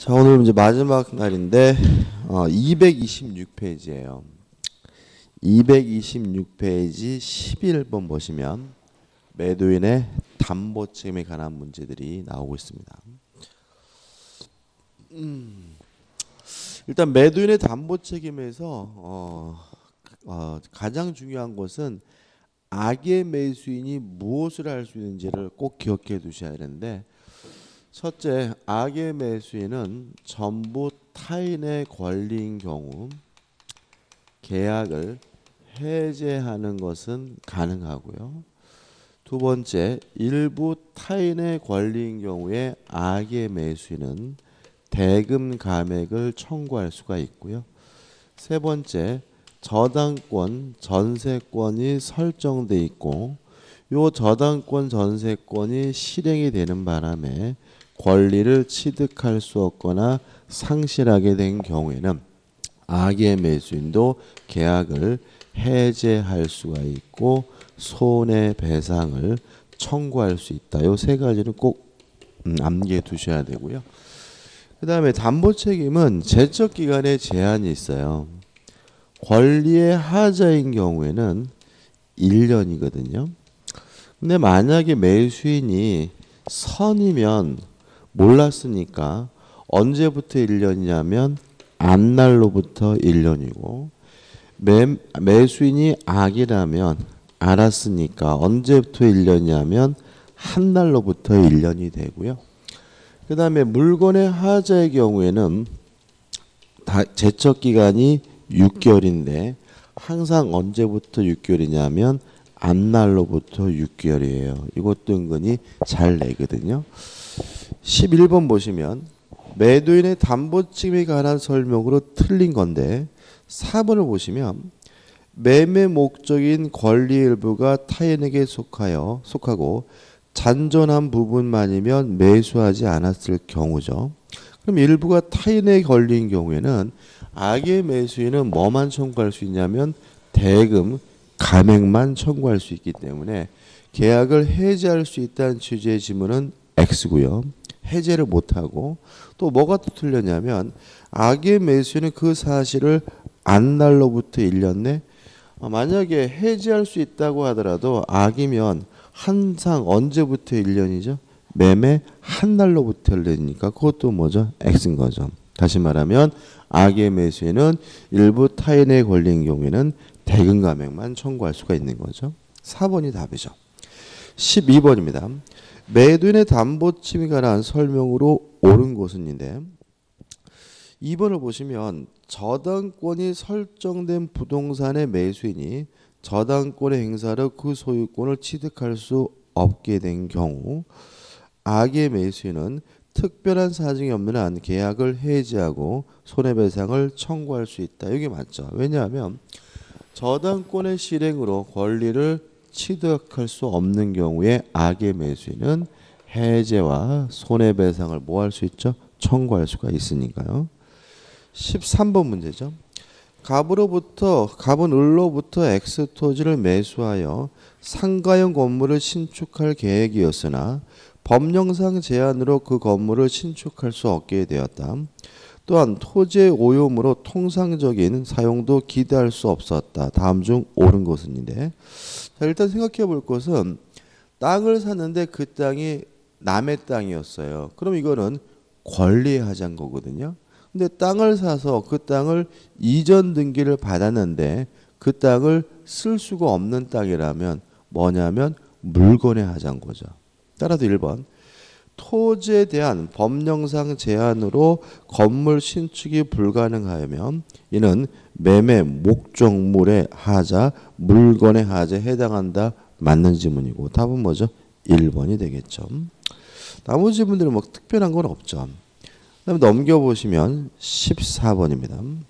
자, 오늘 이제 마지막 날인데 226페이지예요. 226페이지 11번 보시면 매도인의 담보 책임에 관한 문제들이 나오고 있습니다. 일단 매도인의 담보 책임에서 가장 중요한 것은 악의 매수인이 무엇을 할 수 있는지를 꼭 기억해 두셔야 되는데, 첫째, 악의 매수인은 전부 타인의 권리인 경우 계약을 해제하는 것은 가능하고요. 두 번째, 일부 타인의 권리인 경우에 악의 매수인은 대금 감액을 청구할 수가 있고요. 세 번째, 저당권, 전세권이 설정돼 있고 요 저당권, 전세권이 실행이 되는 바람에 권리를 취득할 수 없거나 상실하게 된 경우에는 악의 매수인도 계약을 해제할 수가 있고 손해배상을 청구할 수 있다. 요 세 가지는 꼭 암기해 두셔야 되고요. 그 다음에 담보책임은 제척기간에 제한이 있어요. 권리의 하자인 경우에는 1년이거든요. 근데 만약에 매수인이 선이면 몰랐으니까 언제부터 1년이냐면 안날로부터 1년이고, 매수인이 악이라면 알았으니까 언제부터 1년이냐면 한날로부터 1년이 되고요. 그 다음에 물건의 하자의 경우에는 제척기간이 6개월인데 항상 언제부터 6개월이냐면 안날로부터 6개월이에요. 이것도 은근히 잘 내거든요. 11번 보시면 매도인의 담보 책임에 관한 설명으로 틀린 건데, 4번을 보시면 매매 목적인 권리 일부가 타인에게 속하고 잔존한 부분만이면 매수하지 않았을 경우죠. 그럼 일부가 타인의 권리인 경우에는 악의 매수인은 뭐만 청구할 수 있냐면 대금 감액만 청구할 수 있기 때문에 계약을 해제할 수 있다는 취지의 지문은 X고요. 해제를 못하고, 또 뭐가 또 틀렸냐면 악의 매수인은 그 사실을 안날로부터 1년 내, 만약에 해제할 수 있다고 하더라도 악이면 항상 언제부터 1년이죠? 매매 한 날로부터 1년이니까 그것도 뭐죠? X인 거죠. 다시 말하면 악의 매수인은 일부 타인의 권리인 경우에는 대금 감액만 청구할 수가 있는 거죠. 4번이 답이죠. 12번입니다. 매도인의 담보 책임에 관한 설명으로 옳은 것은인데, 2번을 보시면 저당권이 설정된 부동산의 매수인이 저당권의 행사로 그 소유권을 취득할 수 없게 된 경우 악의 매수인은 특별한 사정이 없는 한 계약을 해지하고 손해배상을 청구할 수 있다. 이게 맞죠. 왜냐하면 저당권의 실행으로 권리를 취득할 수 없는 경우에 악의 매수인은 해제와 손해배상을 뭐 할 수 있죠? 청구할 수가 있으니까요. 13번 문제죠. 갑은 을로부터 X 토지를 매수하여 상가형 건물을 신축할 계획이었으나 법령상 제한으로 그 건물을 신축할 수 없게 되었다. 또한 토지의 오염으로 통상적인 사용도 기대할 수 없었다. 다음 중 옳은 것은인데, 자, 일단 생각해 볼 것은 땅을 샀는데 그 땅이 남의 땅이었어요. 그럼 이거는 권리의 하자인 거거든요. 근데 땅을 사서 그 땅을 이전 등기를 받았는데 그 땅을 쓸 수가 없는 땅이라면 뭐냐면 물건의 하자인 거죠. 따라서 1번, 토지에 대한 법령상 제한으로 건물 신축이 불가능하면 이는 매매 목적물의 하자, 물건의 하자에 해당한다. 맞는 지문이고 답은 뭐죠? 1번이 되겠죠. 나머지 지문들은 뭐 특별한 건 없죠. 그다음에 넘겨보시면 14번입니다.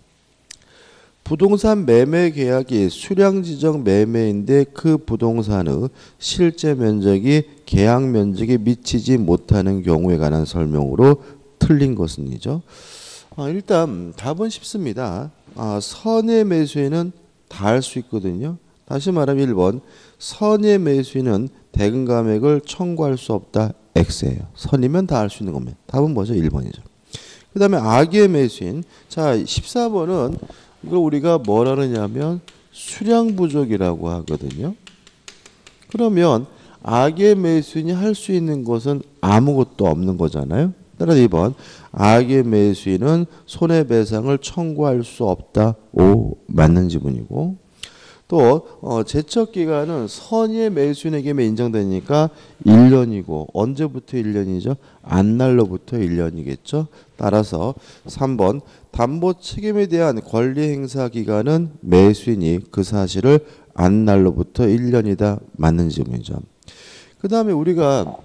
부동산 매매 계약이 수량지정 매매인데 그 부동산의 실제 면적이 계약 면적에 미치지 못하는 경우에 관한 설명으로 틀린 것은이죠. 일단 답은 쉽습니다. 선의 매수인은 다 할 수 있거든요. 다시 말하면 1번, 선의 매수인은 대금 감액을 청구할 수 없다. X예요. 선이면 다 할 수 있는 겁니다. 답은 뭐죠? 1번이죠. 그 다음에 악의 매수인. 자, 14번은 이걸 우리가 뭐라 그러냐면 수량 부족이라고 하거든요. 그러면 악의 매수인이 할 수 있는 것은 아무것도 없는 거잖아요. 따라서 2번 악의 매수인은 손해배상을 청구할 수 없다. 오, 맞는 지문이고. 또 제척기간은 선의의 매수인에게만 인정되니까 1년이고 언제부터 1년이죠? 안날로부터 1년이겠죠. 따라서 3번 담보 책임에 대한 권리 행사 기간은 매수인이 그 사실을 안날로부터 1년이다. 맞는 지문이죠. 그 다음에 우리가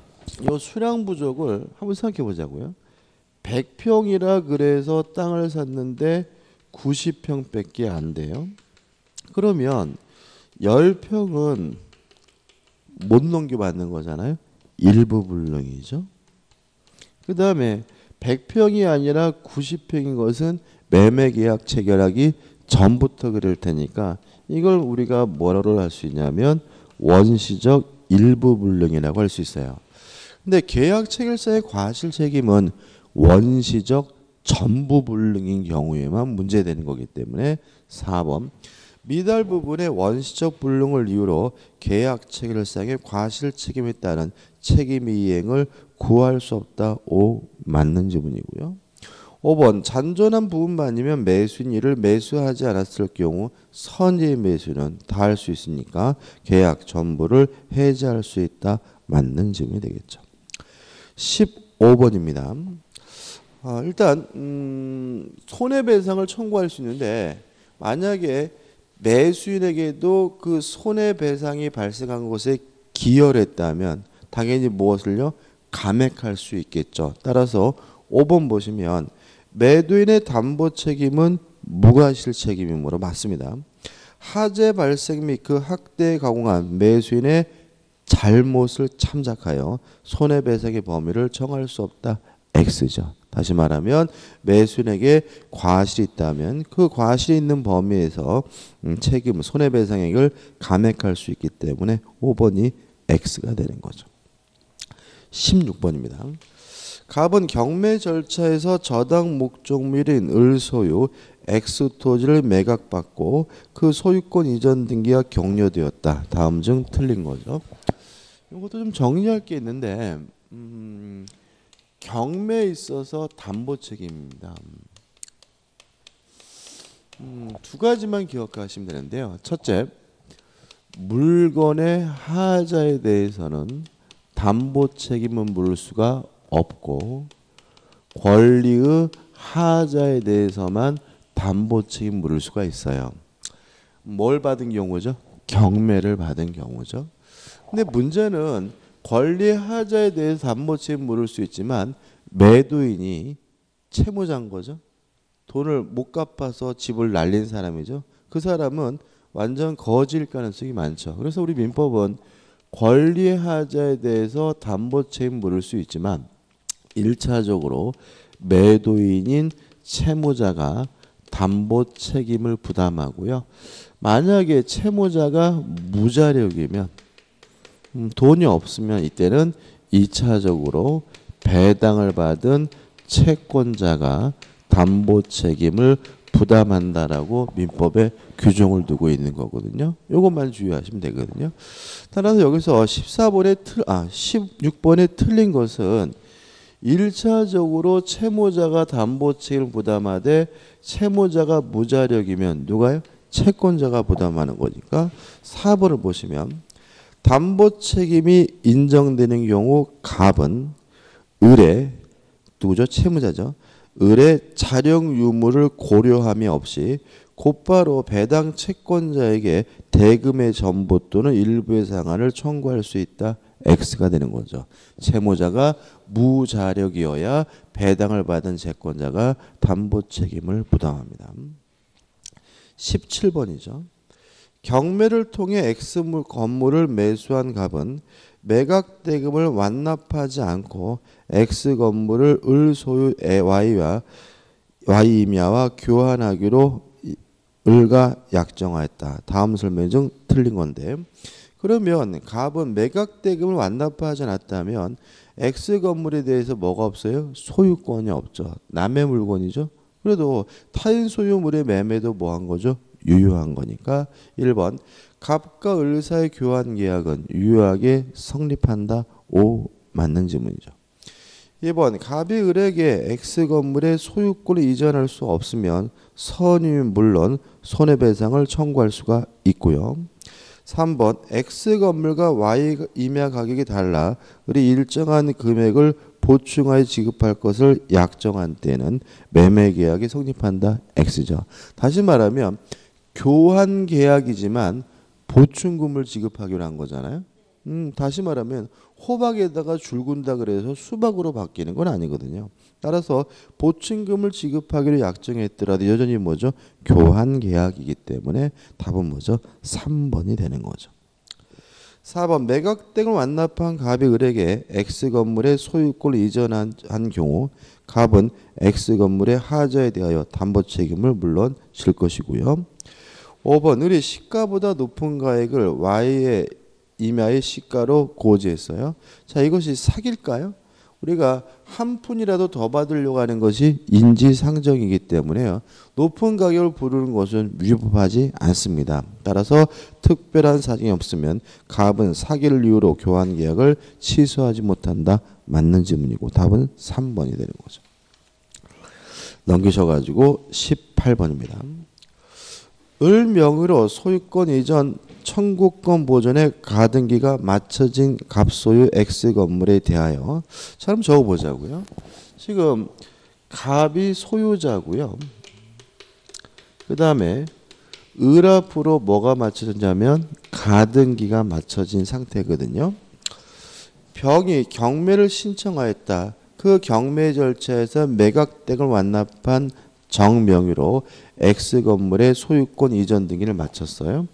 이 수량 부족을 한번 생각해 보자고요. 100평이라 그래서 땅을 샀는데 90평밖에 안 돼요. 그러면 10평은 못 넘겨받는 거잖아요. 일부 불능이죠. 그 다음에 100평이 아니라 90평인 것은 매매계약 체결하기 전부터 그럴 테니까 이걸 우리가 뭐라고 할 수 있냐면 원시적 일부 불능이라고 할 수 있어요. 근데 계약 체결자의 과실 책임은 원시적 전부 불능인 경우에만 문제되는 거기 때문에 4번 미달 부분의 원시적 불능을 이유로 계약 체결상의 과실 책임에 따른 책임 이행을 구할 수 없다. 오, 맞는 지문이고요. 5번 잔존한 부분만이면 매수인 이를 매수하지 않았을 경우 선의의 매수는 다 할 수 있으니까 계약 전부를 해지할 수 있다. 맞는 지문이 되겠죠. 15번입니다. 일단 손해배상을 청구할 수 있는데 만약에 매수인에게도 그 손해배상이 발생한 것에 기여를 했다면 당연히 무엇을요? 감액할 수 있겠죠. 따라서 5번 보시면 매도인의 담보 책임은 무과실 책임이므로 맞습니다. 하재 발생 및 그 학대에 가공한 매수인의 잘못을 참작하여 손해배상의 범위를 정할 수 없다. X죠. 다시 말하면 매수인에게 과실이 있다면 그 과실이 있는 범위에서 책임 손해배상액을 감액할 수 있기 때문에 5번이 X가 되는 거죠. 16번입니다. 갑은 경매 절차에서 저당 목적물인 을 소유 X 토지를 매각받고 그 소유권 이전 등기가 격려되었다. 다음 중 틀린 거죠. 이것도 좀 정리할 게 있는데 경매에 있어서 담보 책임입니다. 두 가지만 기억하시면 되는데요. 첫째, 물건의 하자에 대해서는 담보 책임은 물을 수가 없고 권리의 하자에 대해서만 담보 책임 물을 수가 있어요. 뭘 받은 경우죠? 경매를 받은 경우죠. 근데 문제는 권리 하자에 대해서 담보 책임 물을 수 있지만 매도인이 채무자인 거죠. 돈을 못 갚아서 집을 날린 사람이죠. 그 사람은 완전 거지일 가능성이 많죠. 그래서 우리 민법은 권리 하자에 대해서 담보 책임 물을 수 있지만 1차적으로 매도인인 채무자가 담보 책임을 부담하고요. 만약에 채무자가 무자력이면 돈이 없으면 이때는 2차적으로 배당을 받은 채권자가 담보 책임을 부담한다라고 민법에 규정을 두고 있는 거거든요. 이것만 주의하시면 되거든요. 따라서 여기서 16번에 틀린 것은 1차적으로 채무자가 담보 책임을 부담하되 채무자가 무자력이면 누가요? 채권자가 부담하는 거니까 4번을 보시면 담보 책임이 인정되는 경우 갑은 을의 누구죠? 채무자죠. 을의 자력 유무를 고려함이 없이 곧바로 배당 채권자에게 대금의 전부 또는 일부의 상한을 청구할 수 있다. X가 되는 거죠. 채무자가 무자력이어야 배당을 받은 채권자가 담보 책임을 부담합니다. 17번이죠. 경매를 통해 X 건물을 매수한 갑은 매각 대금을 완납하지 않고 X 건물을 을 소유 Y와 Y임야와 교환하기로 을과 약정하였다. 다음 설명 중 틀린 건데 그러면 갑은 매각 대금을 완납하지 않았다면 X 건물에 대해서 뭐가 없어요? 소유권이 없죠. 남의 물건이죠. 그래도 타인 소유물의 매매도 뭐 한 거죠? 유효한 거니까 1번 갑과 을 사이 교환 계약은 유효하게 성립한다. O 맞는 질문이죠. 2번 갑이 을에게 X 건물의 소유권을 이전할 수 없으면 선임은 물론 손해배상을 청구할 수가 있고요. 3번 X 건물과 Y 임야 가격이 달라 을이 일정한 금액을 보충하여 지급할 것을 약정한 때는 매매 계약이 성립한다. X죠. 다시 말하면 교환 계약이지만 보충금을 지급하기로 한 거잖아요. 다시 말하면 호박에다가 줄 군다 그래서 수박으로 바뀌는 건 아니거든요. 따라서 보충금을 지급하기로 약정했더라도 여전히 뭐죠? 교환 계약이기 때문에 답은 뭐죠? 3번이 되는 거죠. 4번 매각등을 완납한 갑이 을에게 X 건물의 소유권을 이전한 경우 갑은 X 건물의 하자에 대하여 담보 책임을 물론 질 것이고요. 5번 을이 시가보다 높은 가액을 Y의 임야의 시가로 고지했어요. 자, 이것이 사기일까요? 우리가 한 푼이라도 더 받으려고 하는 것이 인지상정이기 때문에요. 높은 가격을 부르는 것은 위법하지 않습니다. 따라서 특별한 사정이 없으면 갑은 사기를 이유로 교환 계약을 취소하지 못한다. 맞는 질문이고 답은 3번이 되는 거죠. 넘기셔가지고 18번입니다. 을 명의로 소유권 이전 청구권 보존의 가등기가 맞춰진 갑소유 X 건물에 대하여 자, 그럼 적어보자고요. 지금 갑이 소유자고요. 그 다음에 을 앞으로 뭐가 맞춰졌냐면 가등기가 맞춰진 상태거든요. 병이 경매를 신청하였다. 그 경매 절차에서 매각등을 완납한 정명의로 X 건물의 소유권 이전 등기를 마쳤어요.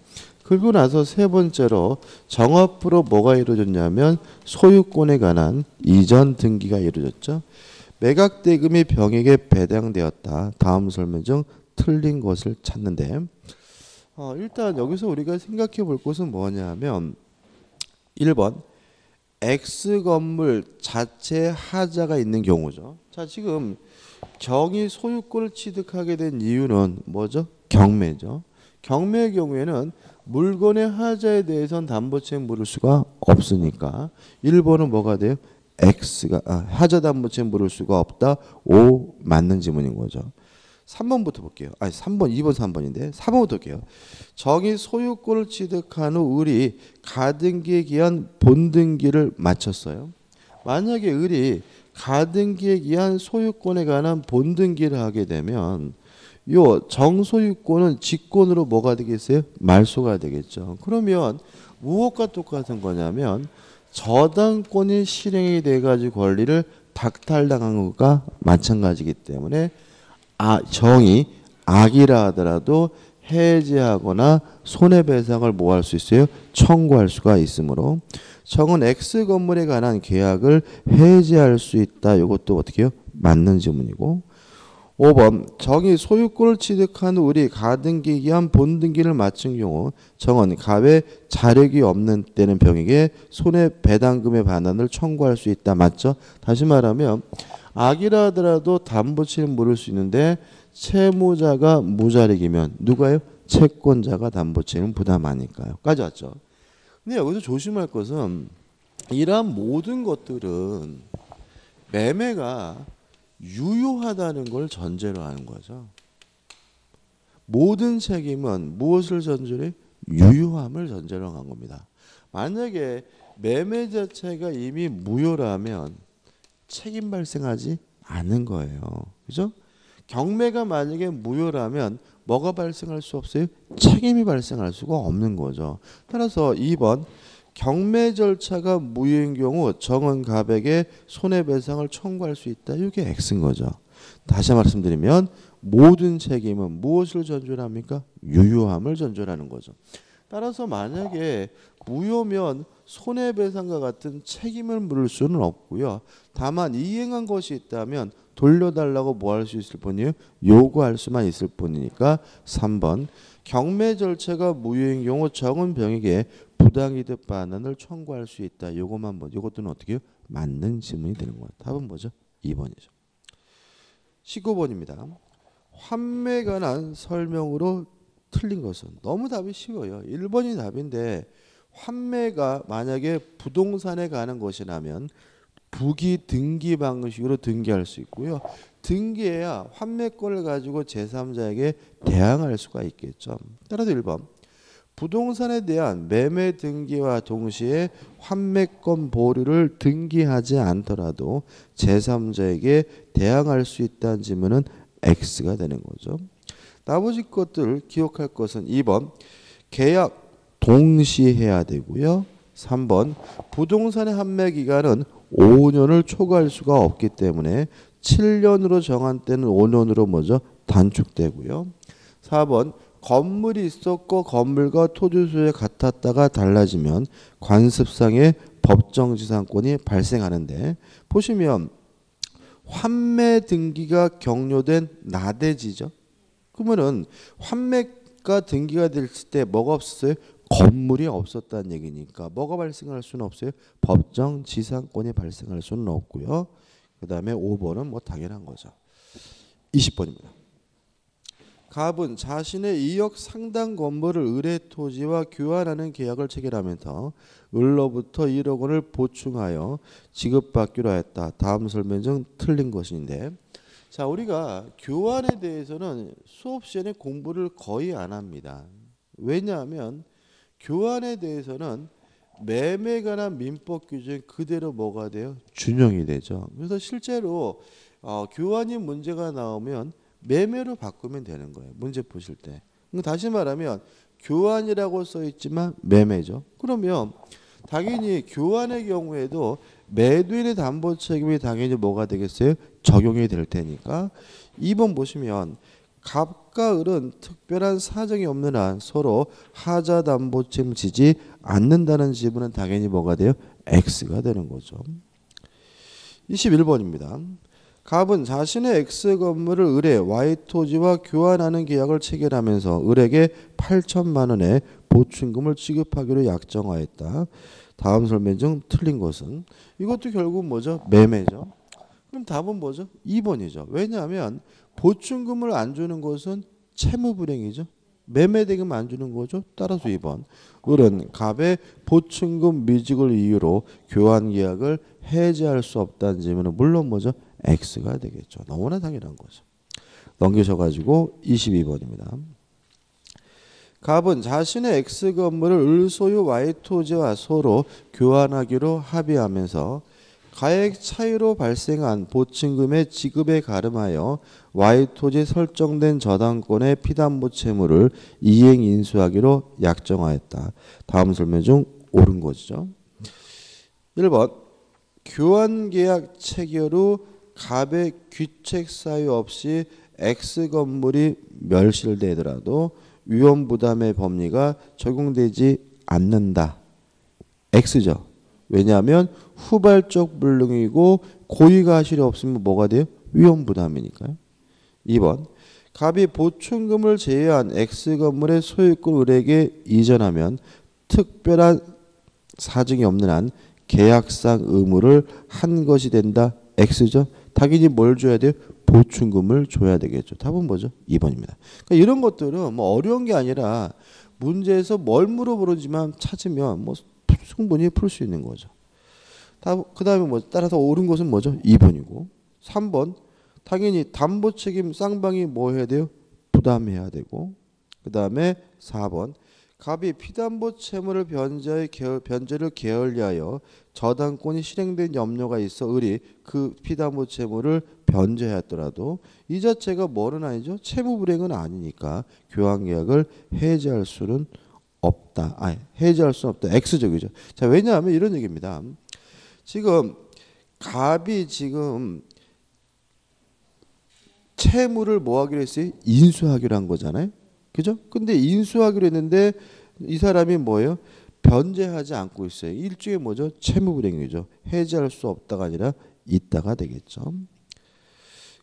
그리고 나서 세 번째로 정합부로 뭐가 이루어졌냐면 소유권에 관한 이전 등기가 이루어졌죠. 매각 대금이 병에게 배당되었다. 다음 설명 중 틀린 것을 찾는데 일단 여기서 우리가 생각해 볼 것은 뭐냐면 1번 X 건물 자체에 하자가 있는 경우죠. 자, 지금 경이 소유권을 취득하게 된 이유는 뭐죠? 경매죠. 경매의 경우에는 물건의 하자에 대해서는 담보책임 물을 수가 없으니까 1번은 뭐가 돼요? X가 하자 담보책임 물을 수가 없다. O 맞는 지문인 거죠. 3번부터 볼게요. 3번, 2번, 3번인데 4번부터 볼게요. 정의 소유권을 취득한 후 을이 가등기에 기한 본등기를 마쳤어요. 만약에 을이 가등기에 기한 소유권에 관한 본등기를 하게 되면 요 정소유권은 직권으로 뭐가 되겠어요? 말소가 되겠죠. 그러면 무엇과 똑같은 거냐면 저당권이 실행이 돼가지고 권리를 박탈당한 것과 마찬가지이기 때문에 정이 악이라 하더라도 해제하거나 손해배상을 뭐 할 수 있어요? 청구할 수가 있으므로 정은 X 건물에 관한 계약을 해제할 수 있다. 이것도 어떻게 해요? 맞는 질문이고 5번 정이 소유권을 취득한 후 을이 가등기에 기한 본등기를 마친 경우 정은 갑의 자력이 없는 때는 병에게 손해배당금의 반환을 청구할 수 있다. 맞죠? 다시 말하면 악이라 하더라도 담보책임 물을 수 있는데 채무자가 무자력이면 누가요? 채권자가 담보책임을 부담하니까요. 까지 왔죠? 근데 여기서 조심할 것은 이러한 모든 것들은 매매가 유효하다는 걸 전제로 하는 거죠. 모든 책임은 무엇을 전제로? 유효함을 전제로 한 겁니다. 만약에 매매 자체가 이미 무효라면 책임 발생하지 않은 거예요. 그죠? 경매가 만약에 무효라면 뭐가 발생할 수 없어요? 책임이 발생할 수가 없는 거죠. 따라서 2번 경매 절차가 무효인 경우 정은 갑에게 손해배상을 청구할 수 있다. 이게 X인 거죠. 다시 말씀드리면 모든 책임은 무엇을 전제합니까? 유효함을 전제하는 거죠. 따라서 만약에 무효면 손해배상과 같은 책임을 물을 수는 없고요. 다만 이행한 것이 있다면 돌려달라고 뭐 할 수 있을 뿐이에요? 요구할 수만 있을 뿐이니까 3번 경매 절차가 무효인 경우 정은 병에게 부당이득 반환을 청구할 수 있다. 요것만 뭐 요것들은 어떻게 해요? 맞는 질문이 되는 거예요. 답은 뭐죠? 2번이죠. 19번입니다. 환매에 관한 설명으로 틀린 것은 너무 답이 쉬워요. 1번이 답인데 환매가 만약에 부동산에 관한 것이라면 부기 등기 방식으로 등기할 수 있고요. 등기해야 환매권을 가지고 제3자에게 대항할 수가 있겠죠. 따라서 1번 부동산에 대한 매매 등기와 동시에 환매권 보류를 등기하지 않더라도 제3자에게 대항할 수 있다는 질문은 X가 되는 거죠. 나머지 것들 기억할 것은 2번 계약 동시에 해야 되고요. 3번 부동산의 환매 기간은 5년을 초과할 수가 없기 때문에 7년으로 정한 때는 5년으로 뭐죠? 단축되고요. 4번 건물이 있었고 건물과 토지 소유가 같았다가 달라지면 관습상의 법정지상권이 발생하는데 보시면 환매 등기가 격려된 나대지죠. 그러면은 환매가 등기가 됐을 때 뭐가 없었어요? 건물이 없었다는 얘기니까 뭐가 발생할 수는 없어요? 법정지상권이 발생할 수는 없고요. 그 다음에 5번은 뭐 당연한 거죠. 20번입니다. 갑은 자신의 2억 상당 건물을 을의 토지와 교환하는 계약을 체결하면서 을로부터 1억 원을 보충하여 지급받기로 했다. 다음 설명 중 틀린 것인데 자 우리가 교환에 대해서는 수업 시간에 공부를 거의 안 합니다. 왜냐하면 교환에 대해서는 매매에 관한 민법 규정이 그대로 뭐가 돼요? 준용이 되죠. 그래서 실제로 교환이 문제가 나오면 매매로 바꾸면 되는 거예요. 문제 푸실 때. 다시 말하면 교환이라고 써 있지만 매매죠. 그러면 당연히 교환의 경우에도 매도인의 담보 책임이 당연히 뭐가 되겠어요? 적용이 될 테니까 2번 보시면 갑과 을은 특별한 사정이 없는 한 서로 하자 담보 책임을 지지 않는다는 지분은 당연히 뭐가 돼요? X가 되는 거죠. 21번입니다. 갑은 자신의 X 건물을 을의 Y 토지와 교환하는 계약을 체결하면서 을에게 8천만 원의 보충금을 지급하기로 약정하였다. 다음 설명 중 틀린 것은 이것도 결국 뭐죠? 매매죠. 그럼 답은 뭐죠? 2번이죠. 왜냐하면 보충금을 안 주는 것은 채무불이행이죠. 매매대금 안 주는 거죠. 따라서 2번. 을은 갑의 보충금 미직을 이유로 교환 계약을 해지할 수 없다는 질문은 물론 뭐죠? X가 되겠죠. 너무나 당연한 거죠. 넘기셔가지고 22번입니다. 갑은 자신의 X 건물을 을 소유 Y 토지와 서로 교환하기로 합의하면서 가액 차이로 발생한 보충금의 지급에 가름하여 Y 토지 설정된 저당권의 피담보 채무를 이행 인수하기로 약정하였다. 다음 설명 중 옳은 것이죠. 1번 교환계약 체결 후 갑의 귀책 사유 없이 X 건물이 멸실되더라도 위험부담의 법리가 적용되지 않는다. X죠. 왜냐하면 후발적 불능이고 고의가실이 없으면 뭐가 돼요? 위험부담이니까요. 2번 갑이 보충금을 제외한 X 건물의 소유권 을에게 이전하면 특별한 사정이 없는 한 계약상 의무를 한 것이 된다. X죠. 당연히 뭘 줘야 돼요? 보충금을 줘야 되겠죠. 답은 뭐죠? 2번입니다. 그러니까 이런 것들은 뭐 어려운 게 아니라 문제에서 뭘 물어보지만 찾으면 뭐 충분히 풀 수 있는 거죠. 그 다음에 뭐 따라서 옳은 것은 뭐죠? 2번이고 3번 당연히 담보 책임 쌍방이 뭐 해야 돼요? 부담해야 되고 그 다음에 4번 갑이 피담보 채무를 변제를 게을리하여 저당권이 실행된 염려가 있어 을이 그 피담보 채무를 변제하였더라도 이 자체가 뭐는 아니죠? 채무 불이행은 아니니까 교환계약을 해지할 수는 없다. 해지할 수는 없다. X적이죠. 자, 왜냐하면 이런 얘기입니다. 지금 갑이 지금 채무를 뭐 하기로 했어요? 인수하기로 한 거잖아요. 그죠? 근데 인수하기로 했는데 이 사람이 뭐예요? 변제하지 않고 있어요. 일종의 뭐죠? 채무불이행이죠. 해지할 수 없다가 아니라 있다가 되겠죠.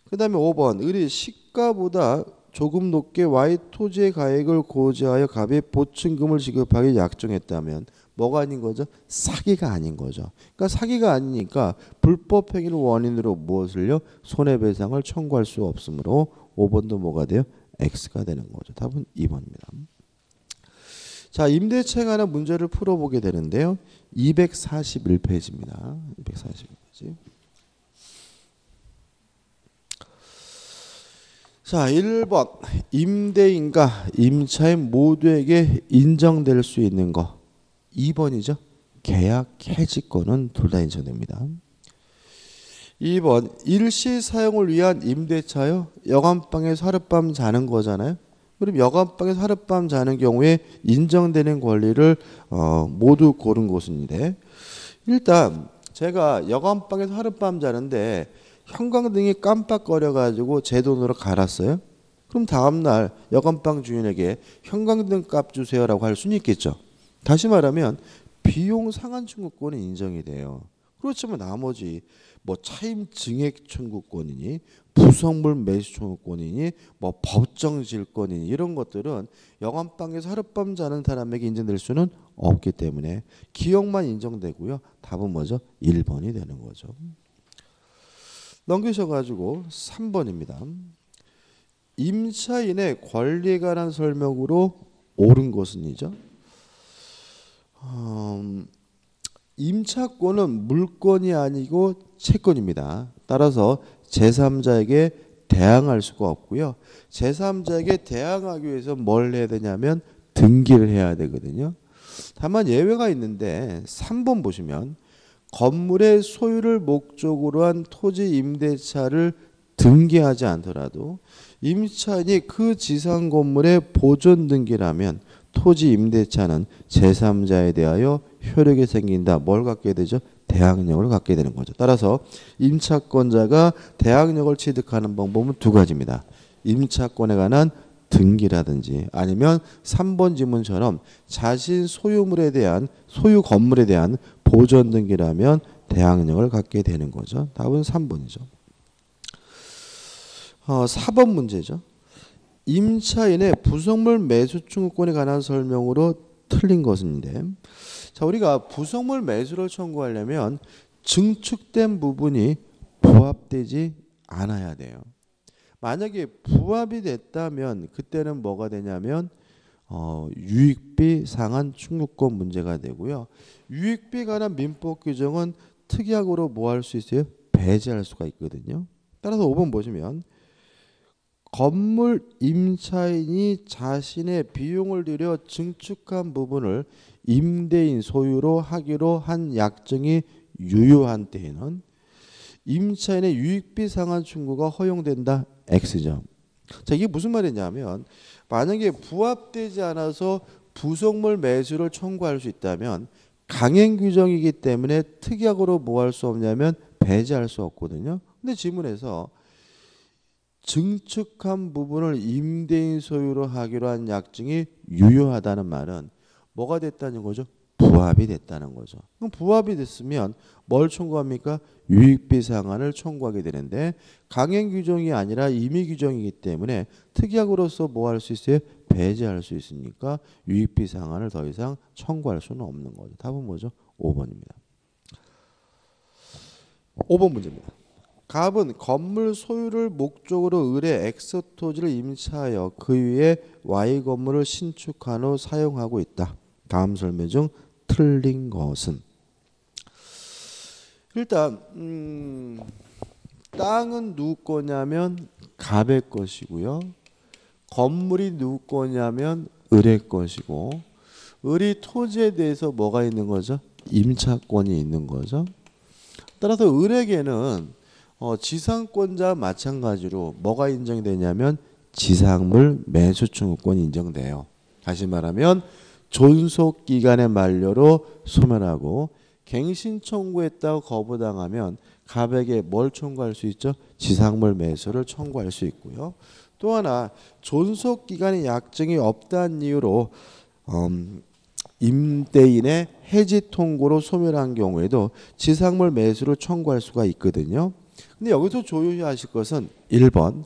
그 다음에 5번 을이 시가보다 조금 높게 Y 토지의 가액을 고지하여 갑이 보증금을 지급하기 약정했다면 뭐가 아닌 거죠? 사기가 아닌 거죠. 그러니까 사기가 아니니까 불법 행위를 원인으로 무엇을요? 손해배상을 청구할 수 없으므로 5번도 뭐가 돼요? X가 되는 거죠. 답은 2번입니다. 자, 임대차에 관한 문제를 풀어보게 되는데요. 241페이지입니다. 241페이지. 자, 1번 임대인과 임차인 모두에게 인정될 수 있는 거. 2번이죠. 계약 해지권은 둘 다 인정됩니다. 2번 일시 사용을 위한 임대차요. 여관방에서 하룻밤 자는 거잖아요. 그럼 여관방에서 하룻밤 자는 경우에 인정되는 권리를 모두 고른 것인데, 일단 제가 여관방에서 하룻밤 자는데 형광등이 깜빡거려 가지고 제 돈으로 갈았어요. 그럼 다음날 여관방 주인에게 형광등 값 주세요라고 할 수는 있겠죠. 다시 말하면 비용 상한 청구권은 인정이 돼요. 그렇지만 나머지 뭐 차임 증액 청구권이니 부속물 매수 청구권이니 뭐 법정 질권이니 이런 것들은 여관방에서 하룻밤 자는 사람에게 인정될 수는 없기 때문에 기억만 인정되고요. 답은 뭐죠? 1번이 되는 거죠. 넘기셔가지고 3번입니다. 임차인의 권리에 관한 설명으로 옳은 것은이죠. 임차권은 물권이 아니고 채권입니다. 따라서 제3자에게 대항할 수가 없고요. 제3자에게 대항하기 위해서 뭘 해야 되냐면 등기를 해야 되거든요. 다만 예외가 있는데 3번 보시면 건물의 소유를 목적으로 한 토지 임대차를 등기하지 않더라도 임차인이 그 지상 건물의 보존 등기라면 토지 임대차는 제3자에 대하여 효력이 생긴다. 뭘 갖게 되죠? 대항력을 갖게 되는 거죠. 따라서 임차권자가 대항력을 취득하는 방법은 두 가지입니다. 임차권에 관한 등기라든지 아니면 3번 지문처럼 자신 소유물에 대한 소유 건물에 대한 보존 등기라면 대항력을 갖게 되는 거죠. 답은 3번이죠. 4번 문제죠. 임차인의 부속물 매수 청구권에 관한 설명으로 틀린 것인데, 자, 우리가 부속물 매수를 청구하려면 증축된 부분이 부합되지 않아야 돼요. 만약에 부합이 됐다면 그때는 뭐가 되냐면 유익비 상한 청구권 문제가 되고요. 유익비에 관한 민법 규정은 특약으로 뭐 할 수 있어요? 배제할 수가 있거든요. 따라서 5번 보시면 건물 임차인이 자신의 비용을 들여 증축한 부분을 임대인 소유로 하기로 한 약정이 유효한 때에는 임차인의 유익비 상한 청구가 허용된다. X죠. 자, 이게 무슨 말이냐면 만약에 부합되지 않아서 부속물 매수를 청구할 수 있다면 강행 규정이기 때문에 특약으로 뭐 할 수 없냐면 배제할 수 없거든요. 근데 지문에서 증축한 부분을 임대인 소유로 하기로 한 약정이 유효하다는 말은 뭐가 됐다는 거죠? 부합이 됐다는 거죠. 그럼 부합이 됐으면 뭘 청구합니까? 유익비 상한을 청구하게 되는데 강행 규정이 아니라 임의 규정이기 때문에 특약으로서 뭐 할 수 있어요? 배제할 수 있으니까 유익비 상한을 더 이상 청구할 수는 없는 거죠. 답은 뭐죠? 5번입니다. 5번 문제입니다. 갑은 건물 소유를 목적으로 을의 X 토지를 임차하여 그 위에 Y 건물을 신축한 후 사용하고 있다. 다음 설명 중 틀린 것은? 일단 땅은 누구 거냐면 갑의 것이고요. 건물이 누구 거냐면 을의 것이고, 을이 토지에 대해서 뭐가 있는 거죠? 임차권이 있는 거죠. 따라서 을에게는 지상권자와 마찬가지로 뭐가 인정되냐면 지상물 매수 청구권이 인정돼요. 다시 말하면 존속기간의 만료로 소멸하고 갱신 청구했다고 거부당하면 갑에게 뭘 청구할 수 있죠? 지상물 매수를 청구할 수 있고요. 또 하나 존속기간의 약정이 없다는 이유로 임대인의 해지 통고로 소멸한 경우에도 지상물 매수를 청구할 수가 있거든요. 근데 여기서 조용히 하실 것은 1번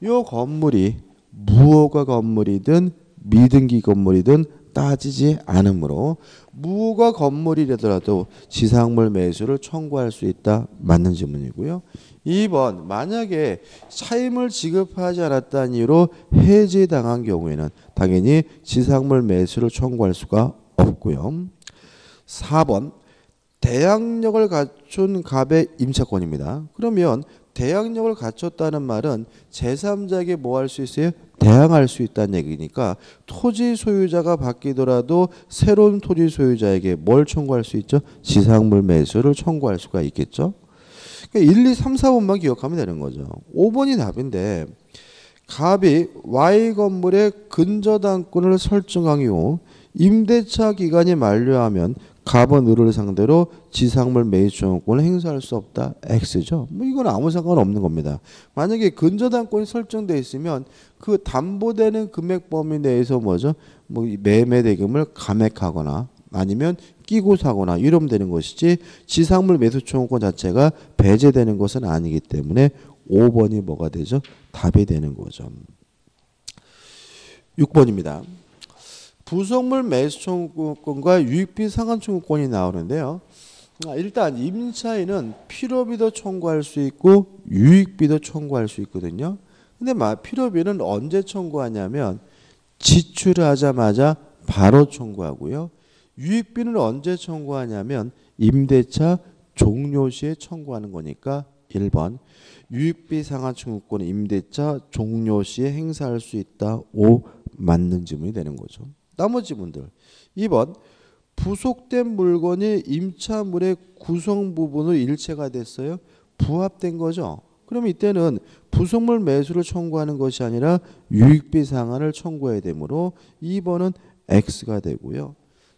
이 건물이 무허가 건물이든 미등기 건물이든 따지지 않으므로 무허가 건물이라도 지상물 매수를 청구할 수 있다. 맞는 질문이고요. 2번 만약에 차임을 지급하지 않았다는 이유로 해지당한 경우에는 당연히 지상물 매수를 청구할 수가 없고요. 4번 대항력을 갖춘 갑의 임차권입니다. 그러면 대항력을 갖췄다는 말은 제3자에게 뭐 할 수 있어요? 대항할 수 있다는 얘기니까 토지 소유자가 바뀌더라도 새로운 토지 소유자에게 뭘 청구할 수 있죠? 지상물 매수를 청구할 수가 있겠죠. 그러니까 1, 2, 3, 4번만 기억하면 되는 거죠. 5번이 답인데 갑이 Y 건물의 근저당권을 설정한 이후 임대차 기간이 만료하면 갑은 을을 상대로 지상물 매수 청구권을 행사할 수 없다. X죠. 뭐 이건 아무 상관없는 겁니다. 만약에 근저당권이 설정되어 있으면 그 담보되는 금액 범위 내에서 뭐죠? 뭐 매매 대금을 감액하거나 아니면 끼고 사거나 이러면 되는 것이지 지상물 매수 청구권 자체가 배제되는 것은 아니기 때문에 5번이 뭐가 되죠? 답이 되는 거죠. 6번입니다. 부속물 매수 청구권과 유익비 상환 청구권이 나오는데요. 일단 임차인은 필요비도 청구할 수 있고 유익비도 청구할 수 있거든요. 근데 필요비는 언제 청구하냐면 지출하자마자 바로 청구하고요. 유익비는 언제 청구하냐면 임대차 종료 시에 청구하는 거니까 1번 유익비 상환 청구권 임대차 종료 시에 행사할 수 있다. 5 맞는 질문이 되는 거죠. 나머지 분들 2번 부속된 물건이 임차물의 구성 부분으로 일체가 됐어요. 부합된 거죠. 그럼 이때는 부속물 매수를 청구하는 것이 아니라 유익비 상환을 청구해야 되므로 2번은 X가 되고요.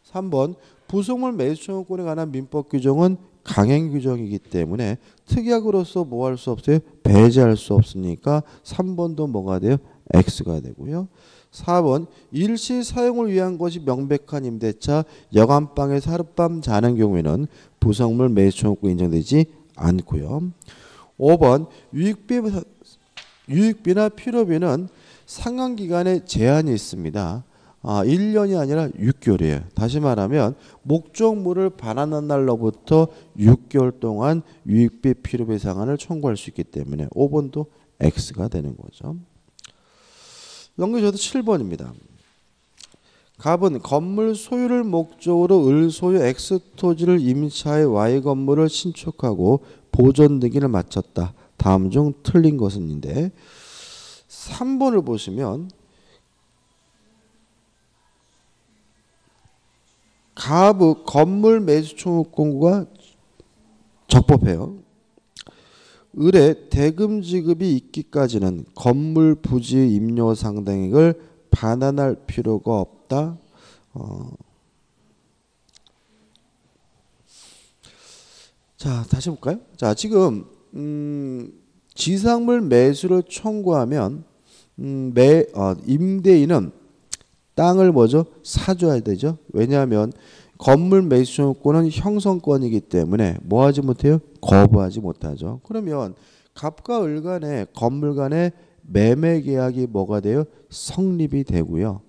3번 부속물 매수 청구권에 관한 민법 규정은 강행 규정이기 때문에 특약으로서 뭐 할 수 없어요? 배제할 수 없으니까 3번도 뭐가 돼요? X가 되고요. 4번 일시 사용을 위한 것이 명백한 임대차 여간방에서 하룻밤 자는 경우에는 부속물 매수 청구권 인정되지 않고요. 5번 유익비나 필요비는 상환기간에 제한이 있습니다. 1년이 아니라 6개월이에요. 다시 말하면 목적물을 반환한 날로부터 6개월 동안 유익비 필요비 상환을 청구할 수 있기 때문에 5번도 X가 되는 거죠. 넘겨줘도 7번입니다. 갑은 건물 소유를 목적으로 을 소유 X 토지를 임차해 Y 건물을 신축하고 보존 등기를 마쳤다. 다음 중 틀린 것은인데 3번을 보시면 갑의 건물 매수 청구권과 적법해요. 을의 대금 지급이 있기까지는 건물 부지 임료 상당액을 반환할 필요가 없다. 자, 다시 볼까요? 자, 지금 지상물 매수를 청구하면 임대인은 땅을 뭐죠? 사줘야 되죠. 왜냐하면 건물 매수 청구권은 형성권이기 때문에 뭐 하지 못해요? 거부하지 못하죠. 그러면 갑과 을 간의 건물 간의 매매 계약이 뭐가 돼요? 성립이 되고요.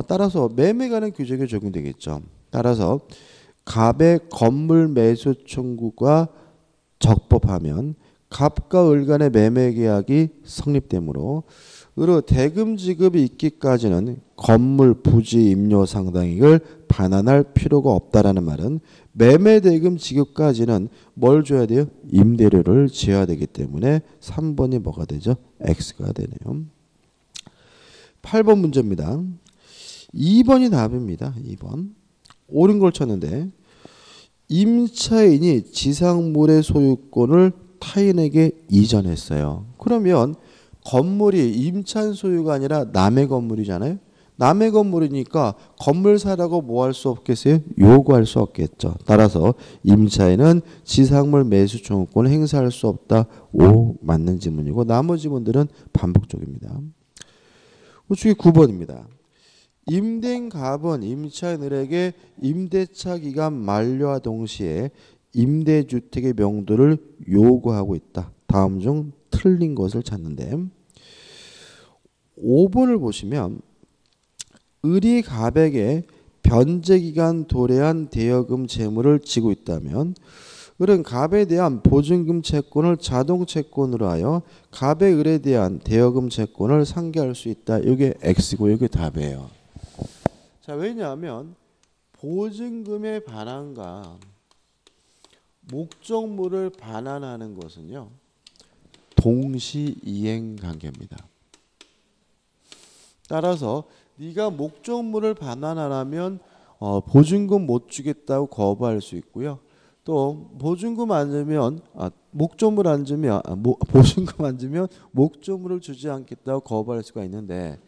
따라서 매매 관한 규정이 적용되겠죠. 따라서 갑의 건물 매수 청구가 적법하면 갑과 을 간의 매매 계약이 성립되므로 으로 대금 지급이 있기까지는 건물 부지 임료 상당액을 반환할 필요가 없다라는 말은 매매 대금 지급까지는 뭘 줘야 돼요? 임대료를 지어야 되기 때문에 3번이 뭐가 되죠? X가 되네요. 8번 문제입니다. 2번이 답입니다. 2번. 옳은 걸 쳤는데 임차인이 지상물의 소유권을 타인에게 이전했어요. 그러면 건물이 임차인 소유가 아니라 남의 건물이잖아요. 남의 건물이니까 건물 사라고 뭐 할 수 없겠어요? 요구할 수 없겠죠. 따라서 임차인은 지상물 매수 청구권을 행사할 수 없다. 5 맞는 지문이고 나머지 분들은 반복적입니다. 우측이 9번입니다. 임대인 갑은 임차인에게 임대차 기간 만료와 동시에 임대주택의 명도를 요구하고 있다. 다음 중 틀린 것을 찾는데 5번을 보시면 을이 갑에게 변제기간 도래한 대여금 재물을 지고 있다면 을은 갑에 대한 보증금 채권을 자동 채권으로 하여 갑의 을에 대한 대여금 채권을 상계할 수 있다. 이게 X고 이게 답이에요. 자, 왜냐하면 보증금의 반환과 목적물을 반환하는 것은요, 동시 이행 관계입니다. 따라서 네가 목적물을 반환하려면 보증금 못 주겠다고 거부할 수 있고요. 또 보증금 안 주면 목적물 안 주면 보증금 안 주면 목적물을 주지 않겠다고 거부할 수가 있는데,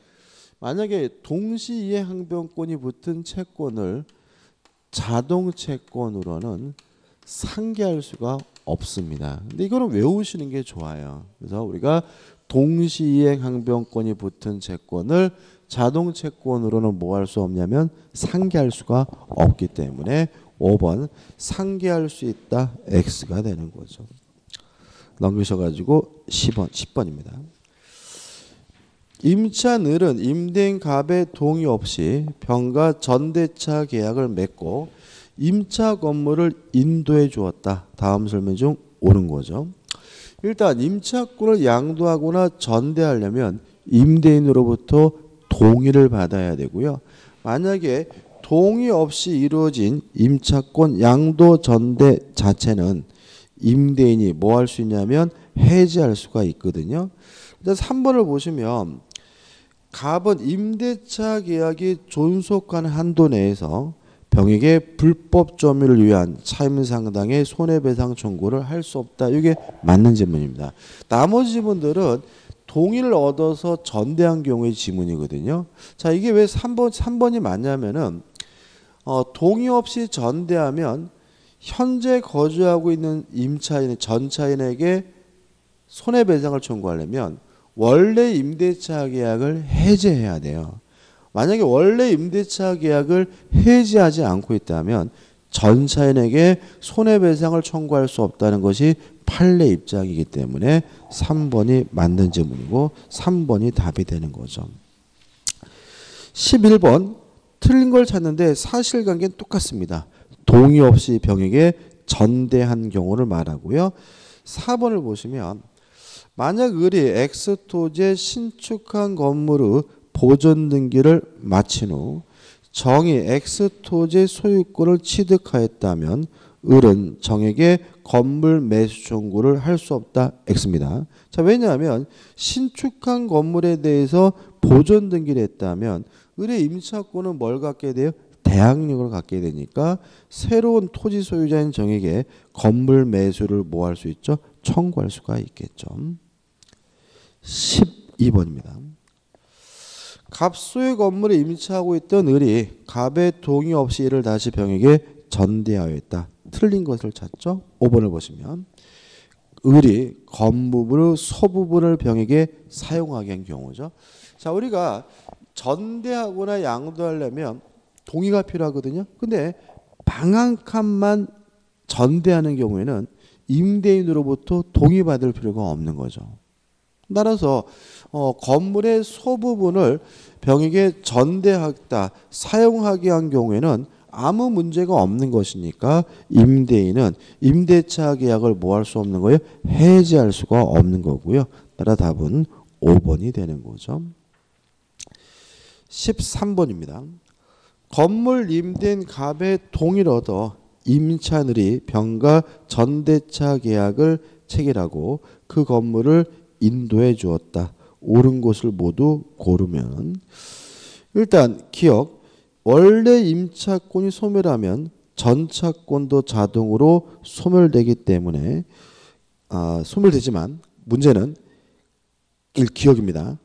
만약에 동시이해 항변권이 붙은 채권을 자동 채권으로는 상계할 수가 없습니다. 근데 이거는 외우시는 게 좋아요. 그래서 우리가 동시이행 항변권이 붙은 채권을 자동 채권으로는 뭐 할 수 없냐면 상계할 수가 없기 때문에 5번 상계할 수 있다. X가 되는 거죠. 넘기셔가지고 10번입니다. 임차늘은 임대인 갑의 동의 없이 병과 전대차 계약을 맺고 임차 건물을 인도해 주었다. 다음 설명 중 옳은 거죠. 일단 임차권을 양도하거나 전대하려면 임대인으로부터 동의를 받아야 되고요. 만약에 동의 없이 이루어진 임차권 양도 전대 자체는 임대인이 뭐 할 수 있냐면 해지할 수가 있거든요. 그래서 3번을 보시면 갑은 임대차 계약이 존속한 한도 내에서 병에게 불법 점유를 위한 차임 상당의 손해배상 청구를 할 수 없다. 이게 맞는 지문입니다. 나머지 지문들은 동의를 얻어서 전대한 경우의 지문이거든요. 자, 이게 왜 3번이 맞냐면은 동의 없이 전대하면 현재 거주하고 있는 임차인, 전차인에게 손해배상을 청구하려면 원래 임대차 계약을 해지해야 돼요. 만약에 원래 임대차 계약을 해지하지 않고 있다면 전차인에게 손해배상을 청구할 수 없다는 것이 판례 입장이기 때문에 3번이 맞는 질문이고 3번이 답이 되는 거죠. 11번 틀린 걸 찾는데 사실관계는 똑같습니다. 동의 없이 병에게 전대한 경우를 말하고요. 4번을 보시면 만약 을이 X토지에 신축한 건물의 보존 등기를 마친 후 정이 X토지의 소유권을 취득하였다면 을은 정에게 건물 매수 청구를 할 수 없다. X입니다. 자, 왜냐하면 신축한 건물에 대해서 보존 등기를 했다면 을의 임차권은 뭘 갖게 돼요? 대항력을 갖게 되니까 새로운 토지 소유자인 정에게 건물 매수를 뭐 할 수 있죠? 청구할 수가 있겠죠. 12번입니다. 갑 소유 건물에 임차하고 있던 을이 갑의 동의 없이 이를 다시 병에게 전대하였다. 틀린 것을 찾죠. 5번을 보시면 을이 건물의 소부분을 병에게 사용하게 한 경우죠. 자, 우리가 전대하거나 양도하려면 동의가 필요하거든요. 근데 방 한 칸만 전대하는 경우에는 임대인으로부터 동의받을 필요가 없는 거죠. 따라서 건물의 소부분을 병에게 전대하다, 사용하게 한 경우에는 아무 문제가 없는 것이니까 임대인은 임대차 계약을 뭐 할 수 없는 거예요? 해지할 수가 없는 거고요. 따라 답은 5번이 되는 거죠. 13번입니다. 건물 임대인 갑의 동의를 얻어 임차인이 병과 전대차 계약을 체결하고 그 건물을 인도해 주었다. 옳은 것을 모두 고르면 일단 기억, 원래 임차권이 소멸하면 전차권도 자동으로 소멸되기 때문에 소멸되지만 문제는 기억입니다.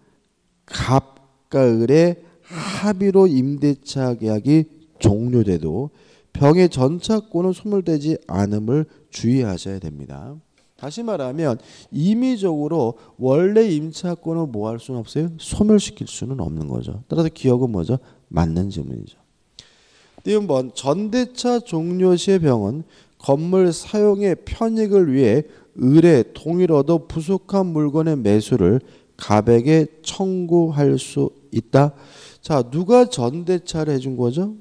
갑과 을의 합의로 임대차 계약이 종료돼도 병의 전차권은 소멸되지 않음을 주의하셔야 됩니다. 다시 말하면 임의적으로 원래 임차권을 뭐 할 수는 없어요? 소멸시킬 수는 없는 거죠. 따라서 기억은 뭐죠? 맞는 질문이죠. 띄운번 전대차 종료 시의 병은 건물 사용의 편익을 위해 을의 동의를 얻어 부속한 물건의 매수를 갑에게 청구할 수 있다. 자, 누가 전대차를 해준 거죠?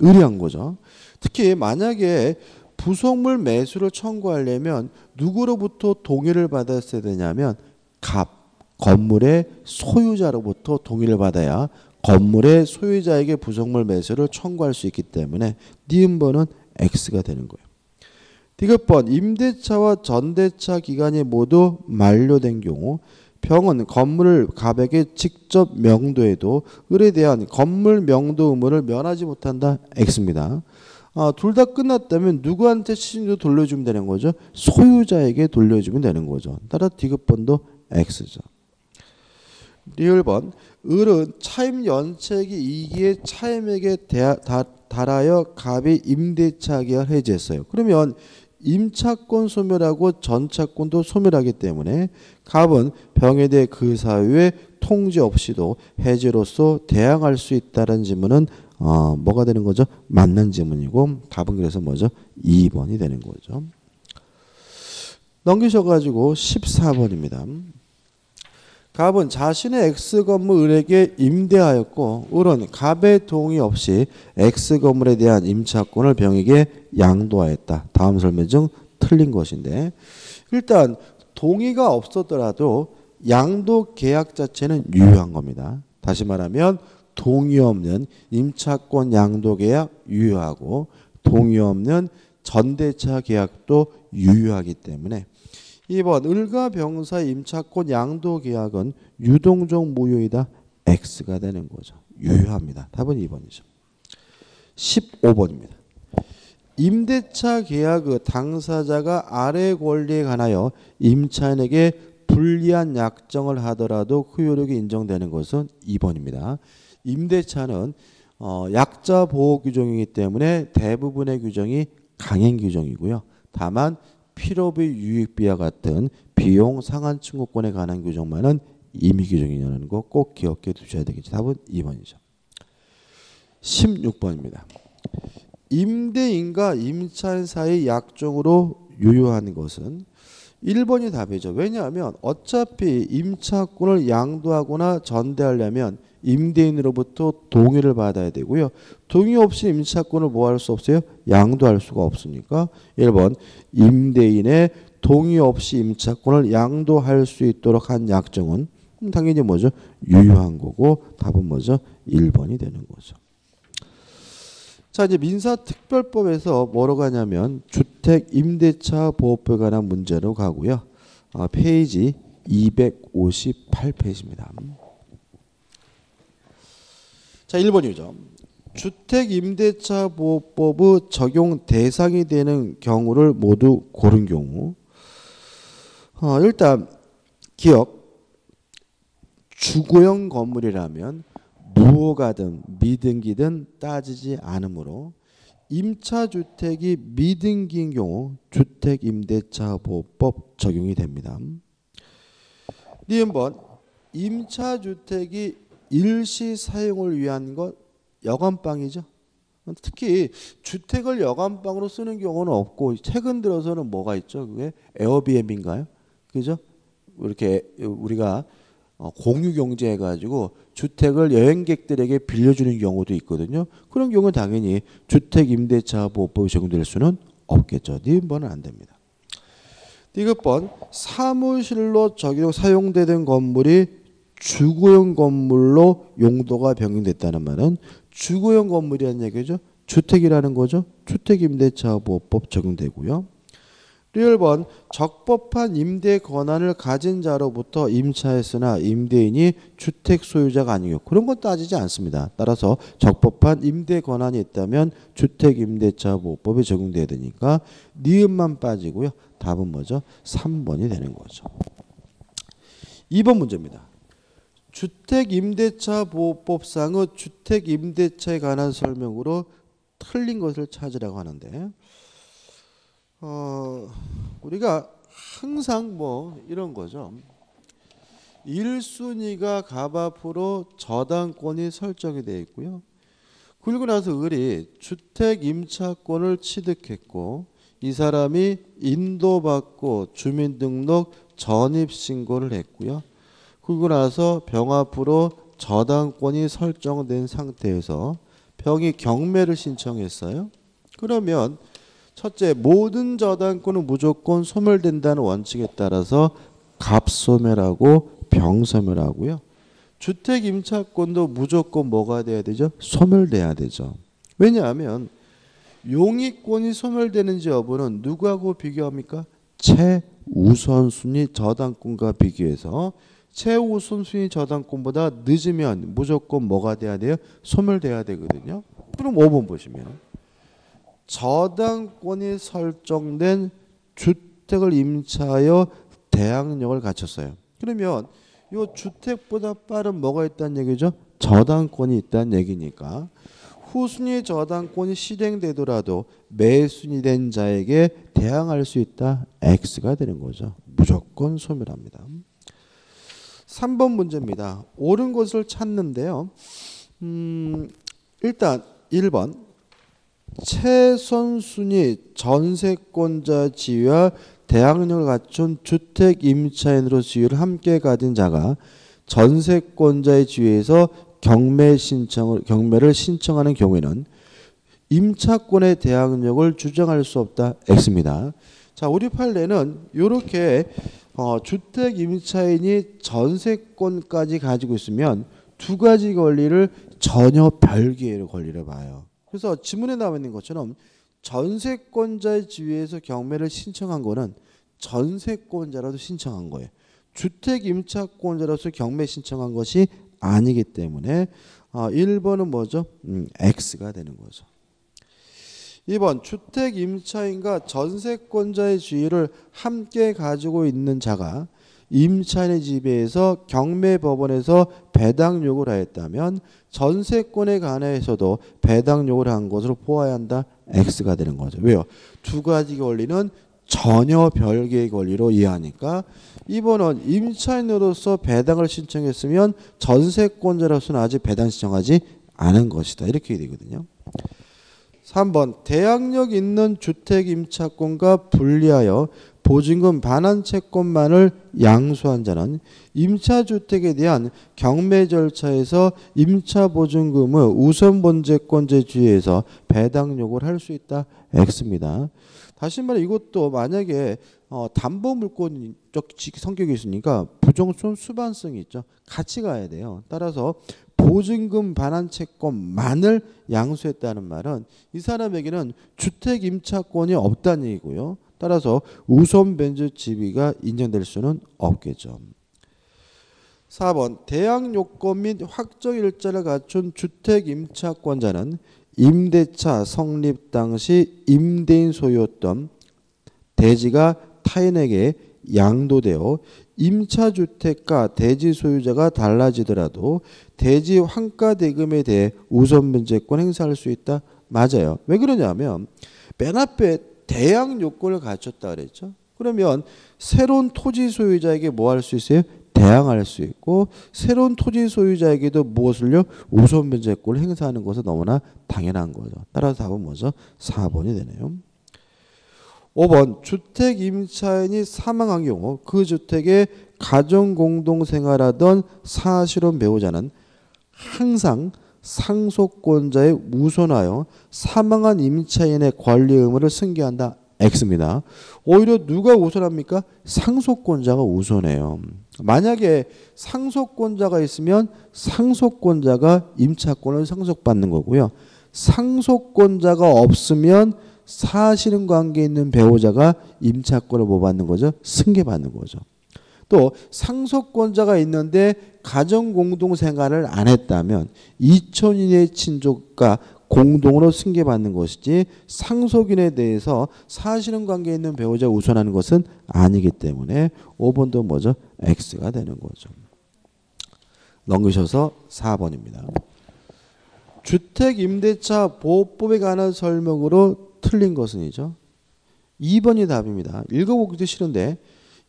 을이 거죠. 특히 만약에 부속물 매수를 청구하려면 누구로부터 동의를 받았어야 되냐면 갑, 건물의 소유자로부터 동의를 받아야 건물의 소유자에게 부속물 매수를 청구할 수 있기 때문에 니은번은 X가 되는 거예요. 디귿번 임대차와 전대차 기간이 모두 만료된 경우 병은 건물을 갑에게 직접 명도해도 을에 대한 건물 명도 의무를 면하지 못한다. X입니다. 둘 다 끝났다면 누구한테 시신도 돌려주면 되는 거죠? 소유자에게 돌려주면 되는 거죠. 따라 디귿번도 X죠. 리을번 을은 차임 연체기 2기의 차임에게 달하여 갑이 임대차 계약을 해지했어요. 그러면 임차권 소멸하고 전차권도 소멸하기 때문에 갑은 병에 대해 그 사유에 통지 없이도 해지로서 대항할 수 있다는 지문은 뭐가 되는 거죠? 맞는 지문이고 답은 그래서 뭐죠? 2번이 되는 거죠. 넘기셔가지고 14번입니다. 갑은 자신의 X건물 을에게 임대하였고 을은 갑의 동의 없이 X건물에 대한 임차권을 병에게 양도하였다. 다음 설명 중 틀린 것인데 일단 동의가 없었더라도 양도 계약 자체는 유효한 겁니다. 다시 말하면 동의 없는 임차권 양도 계약 유효하고 동의 없는 전대차 계약도 유효하기 때문에 2번 을과 병사의 임차권 양도 계약은 유동적 무효이다. X가 되는 거죠. 유효합니다. 답은 2번이죠. 15번입니다. 임대차 계약의 당사자가 아래 권리에 관하여 임차인에게 불리한 약정을 하더라도 그 효력이 인정되는 것은 2번입니다. 임대차는 약자 보호 규정이기 때문에 대부분의 규정이 강행 규정이고요. 다만 필요비 유익비와 같은 비용 상한 청구권에 관한 규정만은 임의 규정이라는 거 꼭 기억해 두셔야 되겠죠. 답은 2번이죠. 16번입니다. 임대인과 임차인 사이 약정으로 유효한 것은 1번이 답이죠. 왜냐하면 어차피 임차권을 양도하거나 전대하려면 임대인으로부터 동의를 받아야 되고요. 동의 없이 임차권을 뭐 할 수 없어요? 양도할 수가 없으니까 1번 임대인의 동의 없이 임차권을 양도할 수 있도록 한 약정은 당연히 뭐죠? 유효한 거고 답은 뭐죠? 1번이 되는 거죠. 자, 이제 민사특별법에서 뭐로 가냐면 주택임대차보호법에 관한 문제로 가고요. 페이지 258페이지입니다. 자, 1번이죠. 주택임대차보호법의 적용 대상이 되는 경우를 모두 고른 경우 일단 기억 주거용 건물이라면 무허가든 미등기든 따지지 않으므로 임차주택이 미등기인 경우 주택임대차보호법 적용이 됩니다. 니은번 임차주택이 일시 사용을 위한 것 여관방이죠. 특히 주택을 여관방으로 쓰는 경우는 없고 최근 들어서는 뭐가 있죠? 그게 에어비앤비인가요? 그죠? 이렇게 우리가 공유 경제해 가지고 주택을 여행객들에게 빌려주는 경우도 있거든요. 그런 경우는 당연히 주택임대차보호법이 적용될 수는 없겠죠. 니은번은 안 됩니다. 디귿번 사무실로 사용되던 건물이 주거용 건물로 용도가 변경됐다는 말은 주거용 건물이라는 얘기죠. 주택이라는 거죠. 주택임대차보호법 적용되고요. 리을번 적법한 임대 권한을 가진 자로부터 임차했으나 임대인이 주택 소유자가 아니고 그런 건 따지지 않습니다. 따라서 적법한 임대 권한이 있다면 주택임대차보호법이 적용돼야 되니까 니은만 빠지고요. 답은 뭐죠? 3번이 되는 거죠. 2번 문제입니다. 주택임대차보호법상의 주택임대차에 관한 설명으로 틀린 것을 찾으라고 하는데 우리가 항상 뭐 이런 거죠. 1순위가 갑 앞으로 저당권이 설정이 되어 있고요. 그리고 나서 을이 주택 임차권을 취득했고 이 사람이 인도받고 주민등록 전입신고를 했고요. 그리고 나서 병 앞으로 저당권이 설정된 상태에서 병이 경매를 신청했어요. 그러면 첫째, 모든 저당권은 무조건 소멸된다는 원칙에 따라서 갑소멸하고 병소멸하고요. 주택 임차권도 무조건 뭐가 돼야 되죠? 소멸돼야 되죠. 왜냐하면 용의권이 소멸되는지 여부는 누구하고 비교합니까? 최우선순위 저당권과 비교해서 최우선순위 저당권보다 늦으면 무조건 뭐가 돼야 돼요? 소멸돼야 되거든요. 그럼 5번 보시면 저당권이 설정된 주택을 임차하여 대항력을 갖췄어요. 그러면 이 주택보다 빠른 뭐가 있다는 얘기죠? 저당권이 있다는 얘기니까 후순위 저당권이 실행되더라도 매순위된 자에게 대항할 수 있다. X가 되는 거죠. 무조건 소멸합니다. 3번 문제입니다. 옳은 것을 찾는데요. 일단 1번 최선순위 전세권자 지위와 대항력을 갖춘 주택 임차인으로 지위를 함께 가진 자가 전세권자의 지위에서 경매를 신청하는 경우에는 임차권의 대항력을 주장할 수 없다. X입니다. 자, 우리 판례는 이렇게 주택 임차인이 전세권까지 가지고 있으면 두 가지 권리를 전혀 별개의 권리를 봐요. 그래서 지문에 나와 있는 것처럼 전세권자의 지위에서 경매를 신청한 거는 전세권자라도 신청한 거예요. 주택 임차권자로서 경매 신청한 것이 아니기 때문에 1번은 뭐죠? X가 되는 거죠. 2번 주택 임차인과 전세권자의 지위를 함께 가지고 있는 자가 임차인의 지배에서 경매법원에서 배당 요구를 하였다면 전세권에 관해서도 배당 요구를 한 것으로 보아야 한다. X가 되는 거죠. 왜요? 두 가지 권리는 전혀 별개의 권리로 이해하니까 2번은 임차인으로서 배당을 신청했으면 전세권자로서는 아직 배당 신청하지 않은 것이다. 이렇게 되거든요. 3번 대항력 있는 주택 임차권과 분리하여 보증금 반환 채권만을 양수한 자는 임차주택에 대한 경매 절차에서 임차보증금의 우선번제권자 주의에서 배당 요구를 할 수 있다. X입니다. 다시 말해 이것도 만약에 담보물권적 성격이 있으니까 부정손 수반성이 있죠. 같이 가야 돼요. 따라서 보증금 반환 채권만을 양수했다는 말은 이 사람에게는 주택 임차권이 없다는 얘기고요. 따라서 우선 변제 지위가 인정될 수는 없겠죠. 4번 대항 요건 및 확정 일자를 갖춘 주택 임차권자는 임대차 성립 당시 임대인 소유였던 대지가 타인에게 양도되어 임차주택과 대지 소유자가 달라지더라도 대지 환가 대금에 대해 우선 변제권 행사할 수 있다. 맞아요. 왜 그러냐면 맨 앞에 대항 요건을 갖췄다 그랬죠. 그러면 새로운 토지 소유자에게 뭐 할 수 있어요? 대항할 수 있고 새로운 토지 소유자에게도 무엇을요? 우선 변제권을 행사하는 것은 너무나 당연한 거죠. 따라서 답은 뭐죠? 4번이 되네요. 5번 주택 임차인이 사망한 경우 그 주택에 가정 공동 생활하던 사실혼 배우자는 항상 상속권자에 우선하여 사망한 임차인의 권리 의무를 승계한다. X입니다. 오히려 누가 우선합니까? 상속권자가 우선해요. 만약에 상속권자가 있으면 상속권자가 임차권을 상속받는 거고요. 상속권자가 없으면 사실혼 관계에 있는 배우자가 임차권을 뭐 받는 거죠? 승계받는 거죠. 또 상속권자가 있는데 가정 공동 생활을 안 했다면 이촌인의 친족과 공동으로 승계받는 것이지 상속인에 대해서 사실혼 관계에 있는 배우자 우선하는 것은 아니기 때문에 5번도 뭐죠? X가 되는 거죠. 넘기셔서 4번입니다. 주택임대차 보호법에 관한 설명으로 틀린 것은이죠. 2번이 답입니다. 읽어보기도 싫은데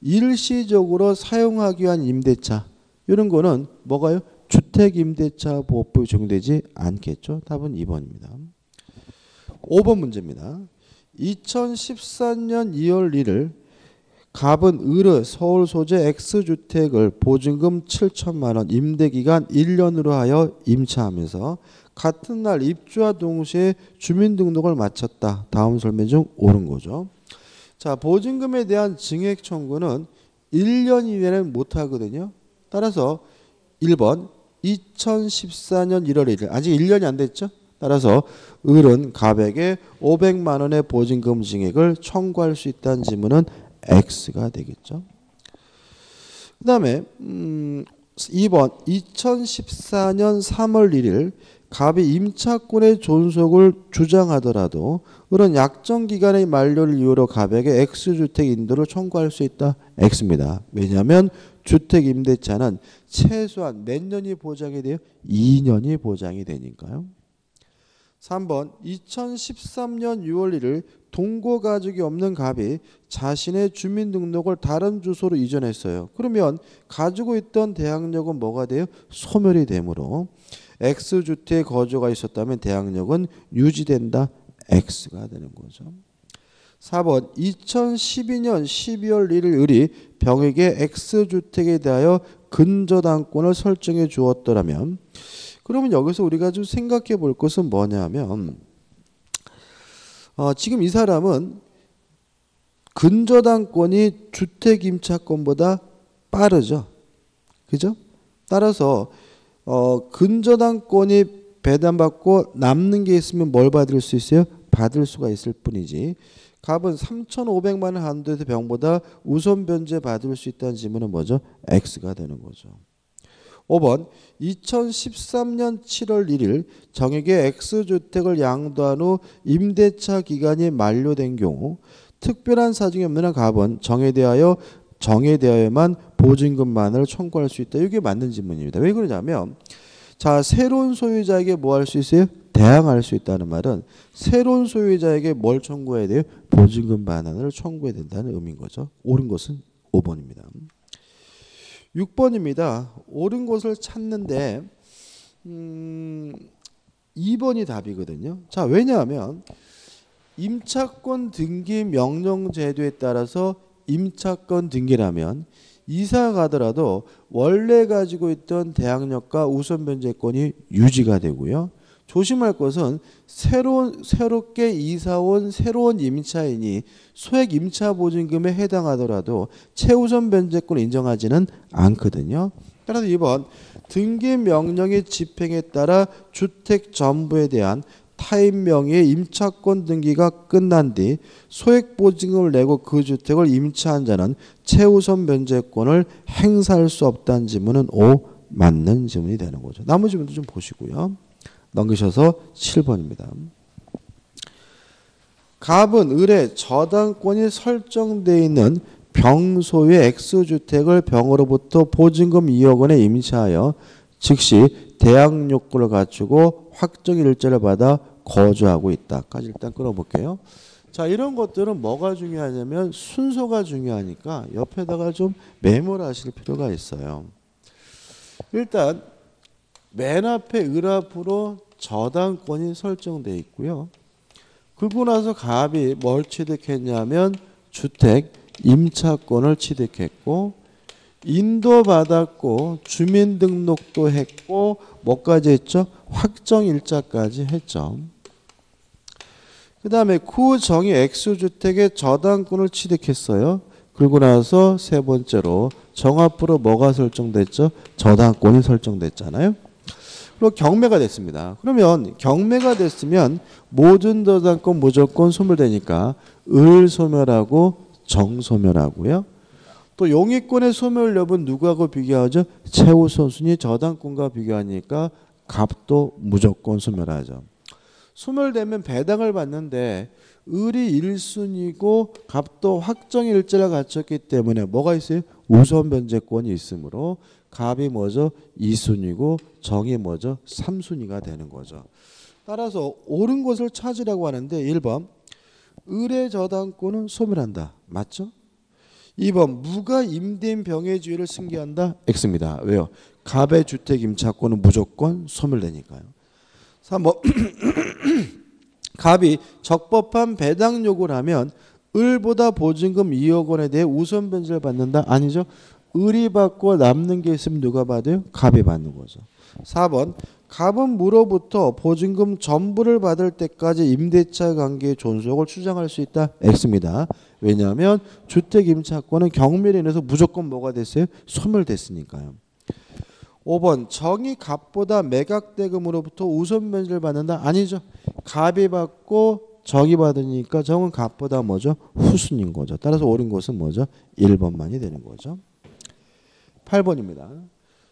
일시적으로 사용하기 위한 임대차 이런 거는 뭐가요? 주택임대차 보호법이 적용되지 않겠죠. 답은 2번입니다. 5번 문제입니다. 2014년 2월 1일 갑은 을의 서울 소재 X주택을 보증금 7천만 원, 임대기간 1년으로 하여 임차하면서 같은 날 입주와 동시에 주민등록을 마쳤다. 다음 설명 중 옳은 거죠. 자, 보증금에 대한 증액 청구는 1년 이내는 못하거든요. 따라서 1번 2014년 1월 1일 아직 1년이 안 됐죠. 따라서 을은 갑에게 500만 원의 보증금 증액을 청구할 수 있다는 지문은 X가 되겠죠. 그 다음에 2번 2014년 3월 1일 갑이 임차권의 존속을 주장하더라도 을은 약정기간의 만료를 이유로 갑에게 X주택 인도를 청구할 수 있다. X입니다. 왜냐하면 주택임대차는 최소한 몇 년이 보장이 돼요? 2년이 보장이 되니까요. 3번 2013년 6월 1일 동거가족이 없는 갑이 자신의 주민등록을 다른 주소로 이전했어요. 그러면 가지고 있던 대항력은 뭐가 돼요? 소멸이 되므로 X주택에 거주가 있었다면 대항력은 유지된다. X가 되는 거죠. 4번 2012년 12월 1일 을이 병에게 X주택에 대하여 근저당권을 설정해 주었더라면 그러면 여기서 우리가 좀 생각해 볼 것은 뭐냐면 지금 이 사람은 근저당권이 주택임차권보다 빠르죠. 그죠? 따라서 근저당권이 배당받고 남는 게 있으면 뭘 받을 수 있어요? 받을 수가 있을 뿐이지. 갑은 3,500만 원 한도에서 병보다 우선 변제 받을 수 있다는 지문은 뭐죠? X가 되는 거죠. 5번 2013년 7월 1일 정에게 X주택을 양도한 후 임대차 기간이 만료된 경우 특별한 사정이 없는 한 갑은 정에 대하여만 보증금만을 청구할 수 있다. 이게 맞는 질문입니다. 왜 그러냐면 자 새로운 소유자에게 뭐 할 수 있어요? 대항할 수 있다는 말은 새로운 소유자에게 뭘 청구해야 돼요? 보증금 반환을 청구해야 된다는 의미인 거죠. 옳은 것은 5번입니다. 6번입니다. 옳은 것을 찾는데 2번이 답이거든요. 자, 왜냐하면 임차권 등기 명령 제도에 따라서 임차권 등기라면 이사 가더라도 원래 가지고 있던 대항력과 우선 변제권이 유지가 되고요. 조심할 것은 새롭게 이사 온 새로운 임차인이 소액 임차 보증금에 해당하더라도 최우선 변제권을 인정하지는 않거든요. 따라서 2번 등기 명령의 집행에 따라 주택 전부에 대한 타인 명의의 임차권 등기가 끝난 뒤 소액 보증금을 내고 그 주택을 임차한 자는 최우선 변제권을 행사할 수 없다는 지문은 5 맞는 지문이 되는 거죠. 나머지 지문도 좀 보시고요. 넘기셔서 7번입니다. 갑은 을의 저당권이 설정되어 있는 병 소유의 X주택을 병으로부터 보증금 2억 원에 임차하여 즉시 대항 욕구를 갖추고 확정 일자를 받아 거주하고 있다까지 일단 끌어볼게요. 자, 이런 것들은 뭐가 중요하냐면 순서가 중요하니까 옆에다가 좀 메모를 하실 필요가 있어요. 일단 맨 앞에 을 앞으로 저당권이 설정되어 있고요. 그러고 나서 갑이 뭘 취득했냐면 주택 임차권을 취득했고 인도받았고 주민등록도 했고 뭐까지 했죠? 확정일자까지 했죠. 그 다음에 그 정의 X주택의 저당권을 취득했어요. 그러고 나서 세 번째로 정 앞으로 뭐가 설정됐죠? 저당권이 설정됐잖아요. 그리고 경매가 됐습니다. 그러면 경매가 됐으면 모든 저당권 무조건 소멸되니까 을 소멸하고 정 소멸하고요. 또 용의권의 소멸 여부는 누구하고 비교하죠? 최우선순위 저당권과 비교하니까 갑도 무조건 소멸하죠. 소멸되면 배당을 받는데 을이 1순위고 갑도 확정일자를 갖췄기 때문에 뭐가 있어요? 우선 변제권이 있으므로 갑이 뭐죠? 2순위고 정이 뭐죠? 3순위가 되는 거죠. 따라서 옳은 것을 찾으라고 하는데 1번 을의 저당권은 소멸한다. 맞죠? 2번 무가 임대인 병해주의를 승계한다. X입니다. 왜요? 갑의 주택 임차권은 무조건 소멸되니까요. 3번 갑이 적법한 배당 요구를 하면 을보다 보증금 2억 원에 대해 우선 변제를 받는다? 아니죠. 을이 받고 남는 게 있으면 누가 받아요? 갑이 받는 거죠. 4번 갑은 무로부터 보증금 전부를 받을 때까지 임대차 관계의 존속을 주장할 수 있다. X입니다. 왜냐하면 주택임차권은 경매로 인해서 무조건 뭐가 됐어요? 소멸됐으니까요. 5번 정의 갑보다 매각대금으로부터 우선 변제를 받는다? 아니죠. 갑이 받고 정이 받으니까 정은 갑보다 뭐죠? 후순인 거죠. 따라서 옳은 것은 뭐죠? 1번만이 되는 거죠. 8번입니다.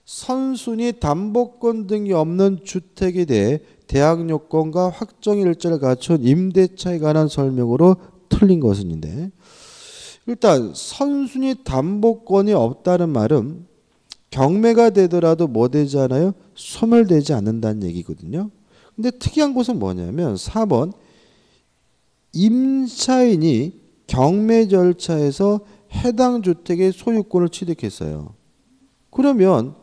선순위 담보권 등이 없는 주택에 대해 대항 요건과 확정 일자를 갖춘 임대차에 관한 설명으로 틀린 것인데, 일단 선순위 담보권이 없다는 말은 경매가 되더라도 뭐 되지 않아요? 소멸되지 않는다는 얘기거든요. 근데 특이한 것은 뭐냐면 4번 임차인이 경매 절차에서 해당 주택의 소유권을 취득했어요. 그러면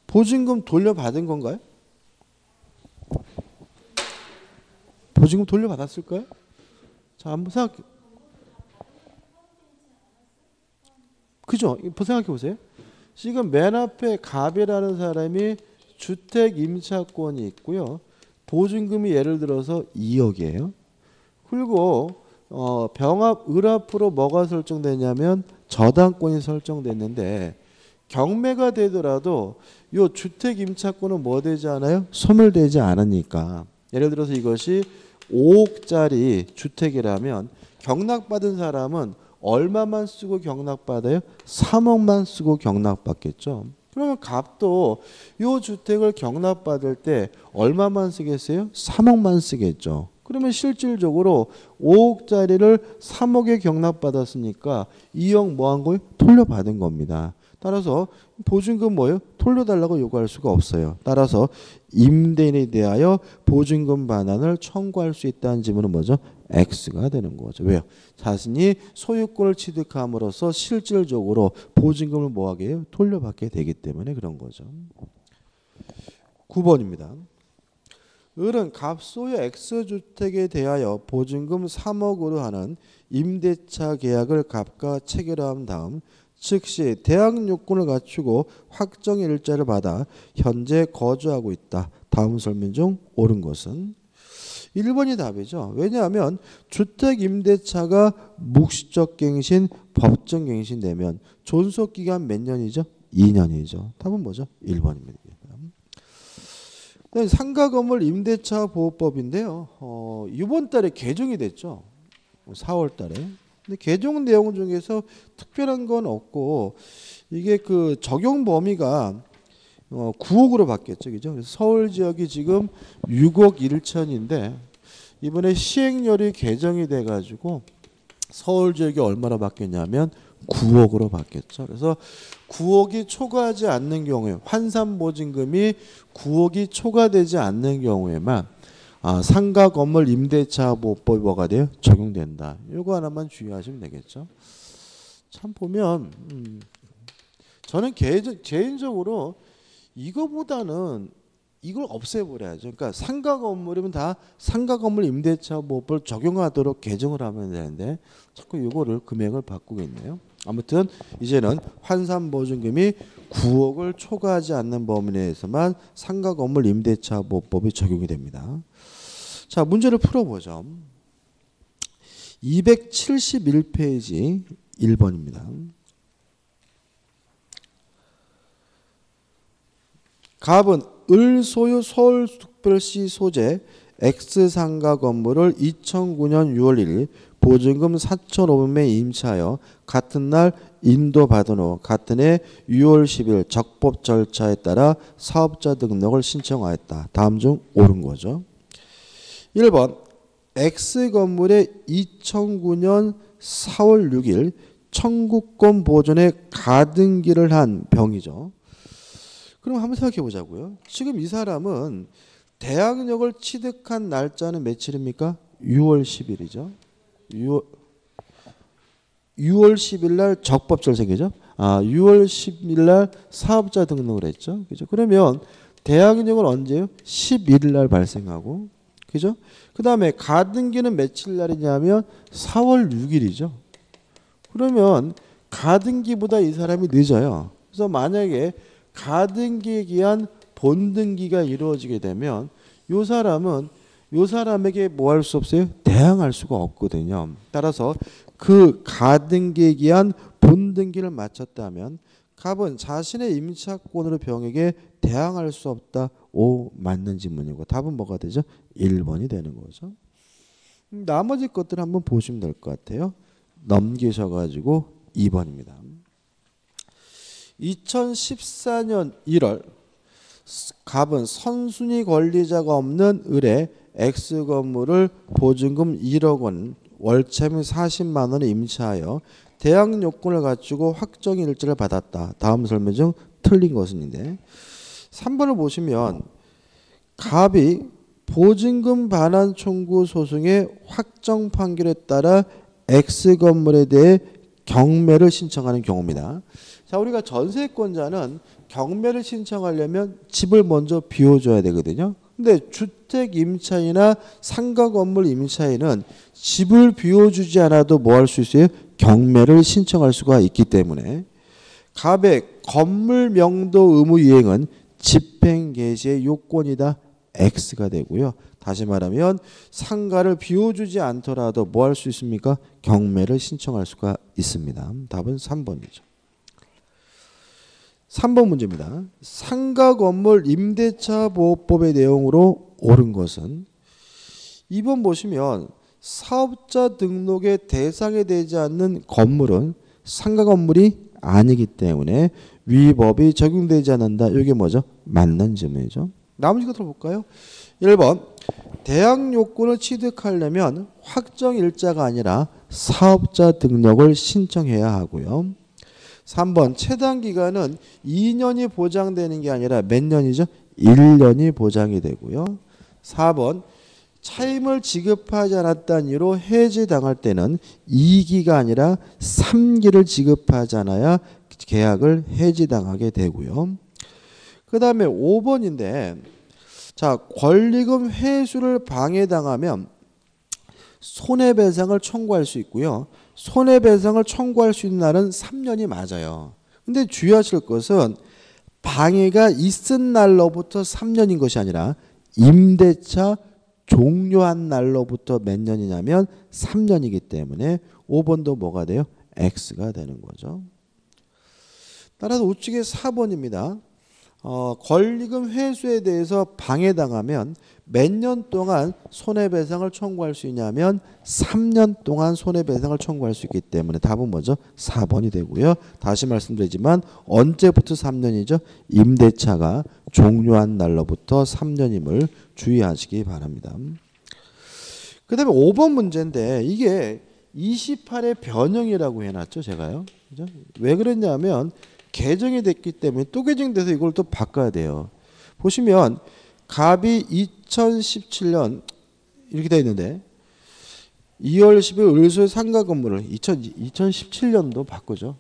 보증금 돌려받은 건가요? 보증금 돌려받았을까요? 자, 한번 생각해. 그죠? 생각해 보세요. 지금 맨 앞에 갑이라는 사람이 주택 임차권이 있고요. 보증금이 예를 들어서 2억이에요. 그리고 병합 을 앞으로 뭐가 설정되냐면 저당권이 설정됐는데, 경매가 되더라도 이 주택 임차권은 뭐 되지 않아요? 소멸되지 않으니까. 예를 들어서 이것이 5억짜리 주택이라면 경락받은 사람은 얼마만 쓰고 경락받아요? 3억만 쓰고 경락받겠죠. 그러면 갑도 이 주택을 경락받을 때 얼마만 쓰겠어요? 3억만 쓰겠죠. 그러면 실질적으로 5억짜리를 3억에 경락받았으니까 2억 뭐 한 거예요? 돌려받은 겁니다. 따라서 보증금 뭐예요? 돌려달라고 요구할 수가 없어요. 따라서 임대인에 대하여 보증금 반환을 청구할 수 있다는 지문은 뭐죠? X가 되는 거죠. 왜요? 자신이 소유권을 취득함으로써 실질적으로 보증금을 뭐하게 해요? 돌려받게 되기 때문에 그런 거죠. 9번입니다. 을은 갑소유 X주택에 대하여 보증금 3억으로 하는 임대차 계약을 갑과 체결한 다음 즉시 대항 요건을 갖추고 확정 일자를 받아 현재 거주하고 있다. 다음 설명 중 옳은 것은 1번이 답이죠. 왜냐하면 주택 임대차가 묵시적 갱신, 법정 갱신되면 존속 기간 몇 년이죠? 2년이죠. 답은 뭐죠? 1번입니다. 상가 건물 임대차 보호법인데요. 이번 달에 개정이 됐죠. 4월 달에. 근데 개정 내용 중에서 특별한 건 없고, 이게 그 적용 범위가 9억으로 바뀌었죠. 그죠? 그래서 서울 지역이 지금 6억 1천인데 이번에 시행령이 개정이 돼 가지고 서울 지역이 얼마나 바뀌었냐면 9억으로 바뀌었죠. 그래서 9억이 초과하지 않는 경우에, 환산 보증금이 9억이 초과되지 않는 경우에만 상가 건물 임대차 보호법이 뭐가 돼요? 적용된다. 이거 하나만 주의하시면 되겠죠. 참 보면 저는 개인적으로 이거보다는 이걸 없애버려야죠. 그러니까 상가 건물이면 다 상가 건물 임대차 보호법을 적용하도록 개정을 하면 되는데 자꾸 이거를 금액을 바꾸고 있네요. 아무튼 이제는 환산 보증금이 9억을 초과하지 않는 범위 내에서만 상가 건물 임대차 보호법이 적용이 됩니다. 자, 문제를 풀어보죠. 271페이지 1번입니다. 갑은 을 소유 서울특별시 소재 X상가 건물을 2009년 6월 1일 보증금 4,500만 임차하여 같은 날 인도받은 후 같은 해 6월 10일 적법 절차에 따라 사업자 등록을 신청하였다. 다음 중 옳은 거죠. 1번 X건물에 2009년 4월 6일 청구권 보존에 가등기를 한 병이죠. 그럼 한번 생각해 보자고요. 지금 이 사람은 대항력을 취득한 날짜는 며칠입니까? 6월 10일이죠. 6월 10일 날 적법절 생기죠. 6월 10일 날 사업자 등록을 했죠. 그죠? 그러면 대항력은 언제요? 11일 날 발생하고, 그죠? 그 다음에 가등기는 며칠 날이냐면 4월 6일이죠. 그러면 가등기보다 이 사람이 늦어요. 그래서 만약에 가등기에 기한 본등기가 이루어지게 되면 요 사람에게 뭐 할 수 없어요? 대항할 수가 없거든요. 따라서 그 가등기에 기한 본등기를 마쳤다면 갑은 자신의 임차권으로 병에게 대항할 수 없다. 오, 맞는 질문이고 답은 뭐가 되죠? 1번이 되는 거죠. 나머지 것들 한번 보시면 될 것 같아요. 넘기셔가지고 2번입니다. 2014년 1월 갑은 선순위 권리자가 없는 을에 X 건물을 보증금 1억 원, 월세금 40만 원에 임차하여 대항 요건을 갖추고 확정 일자를 받았다. 다음 설명 중 틀린 것은인데 3번을 보시면 갑이 보증금 반환 청구 소송의 확정 판결에 따라 X 건물에 대해 경매를 신청하는 경우입니다. 자, 우리가 전세권자는 경매를 신청하려면 집을 먼저 비워줘야 되거든요. 근데 주택 임차인이나 상가 건물 임차인은 집을 비워주지 않아도 뭐 할 수 있어요? 경매를 신청할 수가 있기 때문에 갑의 건물 명도 의무 이행은 집행 개시의 요건이다. X가 되고요. 다시 말하면 상가를 비워주지 않더라도 뭐 할 수 있습니까? 경매를 신청할 수가 있습니다. 답은 3번이죠. 3번 문제입니다. 상가 건물 임대차 보호법의 내용으로 옳은 것은 2번 보시면 사업자 등록의 대상이 되지 않는 건물은 상가 건물이 아니기 때문에 위 법이 적용되지 않는다. 이게 뭐죠? 맞는 질문이죠. 나머지 것들 볼까요? 1번 대항 요건을 취득하려면 확정 일자가 아니라 사업자 등록을 신청해야 하고요. 3번 채당 기간은 2년이 보장되는 게 아니라 몇 년이죠? 1년이 보장이 되고요. 4번 차임을 지급하지 않았다는 이유로 해지당할 때는 2기가 아니라 3기를 지급하지 않아야 계약을 해지당하게 되고요. 그 다음에 5번인데 자, 권리금 회수를 방해당하면 손해배상을 청구할 수 있고요. 손해배상을 청구할 수 있는 날은 3년이 맞아요. 근데 주의하실 것은 방해가 있은 날로부터 3년인 것이 아니라 임대차 종료한 날로부터 몇 년이냐면 3년이기 때문에 5번도 뭐가 돼요? X가 되는 거죠. 따라서 우측에 4번입니다. 권리금 회수에 대해서 방해당하면 몇 년 동안 손해배상을 청구할 수 있냐면 3년 동안 손해배상을 청구할 수 있기 때문에 답은 뭐죠? 4번이 되고요. 다시 말씀드리지만 언제부터 3년이죠? 임대차가 종료한 날로부터 3년임을 주의하시기 바랍니다. 그 다음에 5번 문제인데 이게 28의 변형이라고 해놨죠. 제가요. 그죠? 왜 그랬냐면 개정이 됐기 때문에 또 개정돼서 이걸 또 바꿔야 돼요. 보시면 갑이 2017년 이렇게 되어 있는데 2월 10일 을소의 상가 건물을 2017년도 바꾸죠.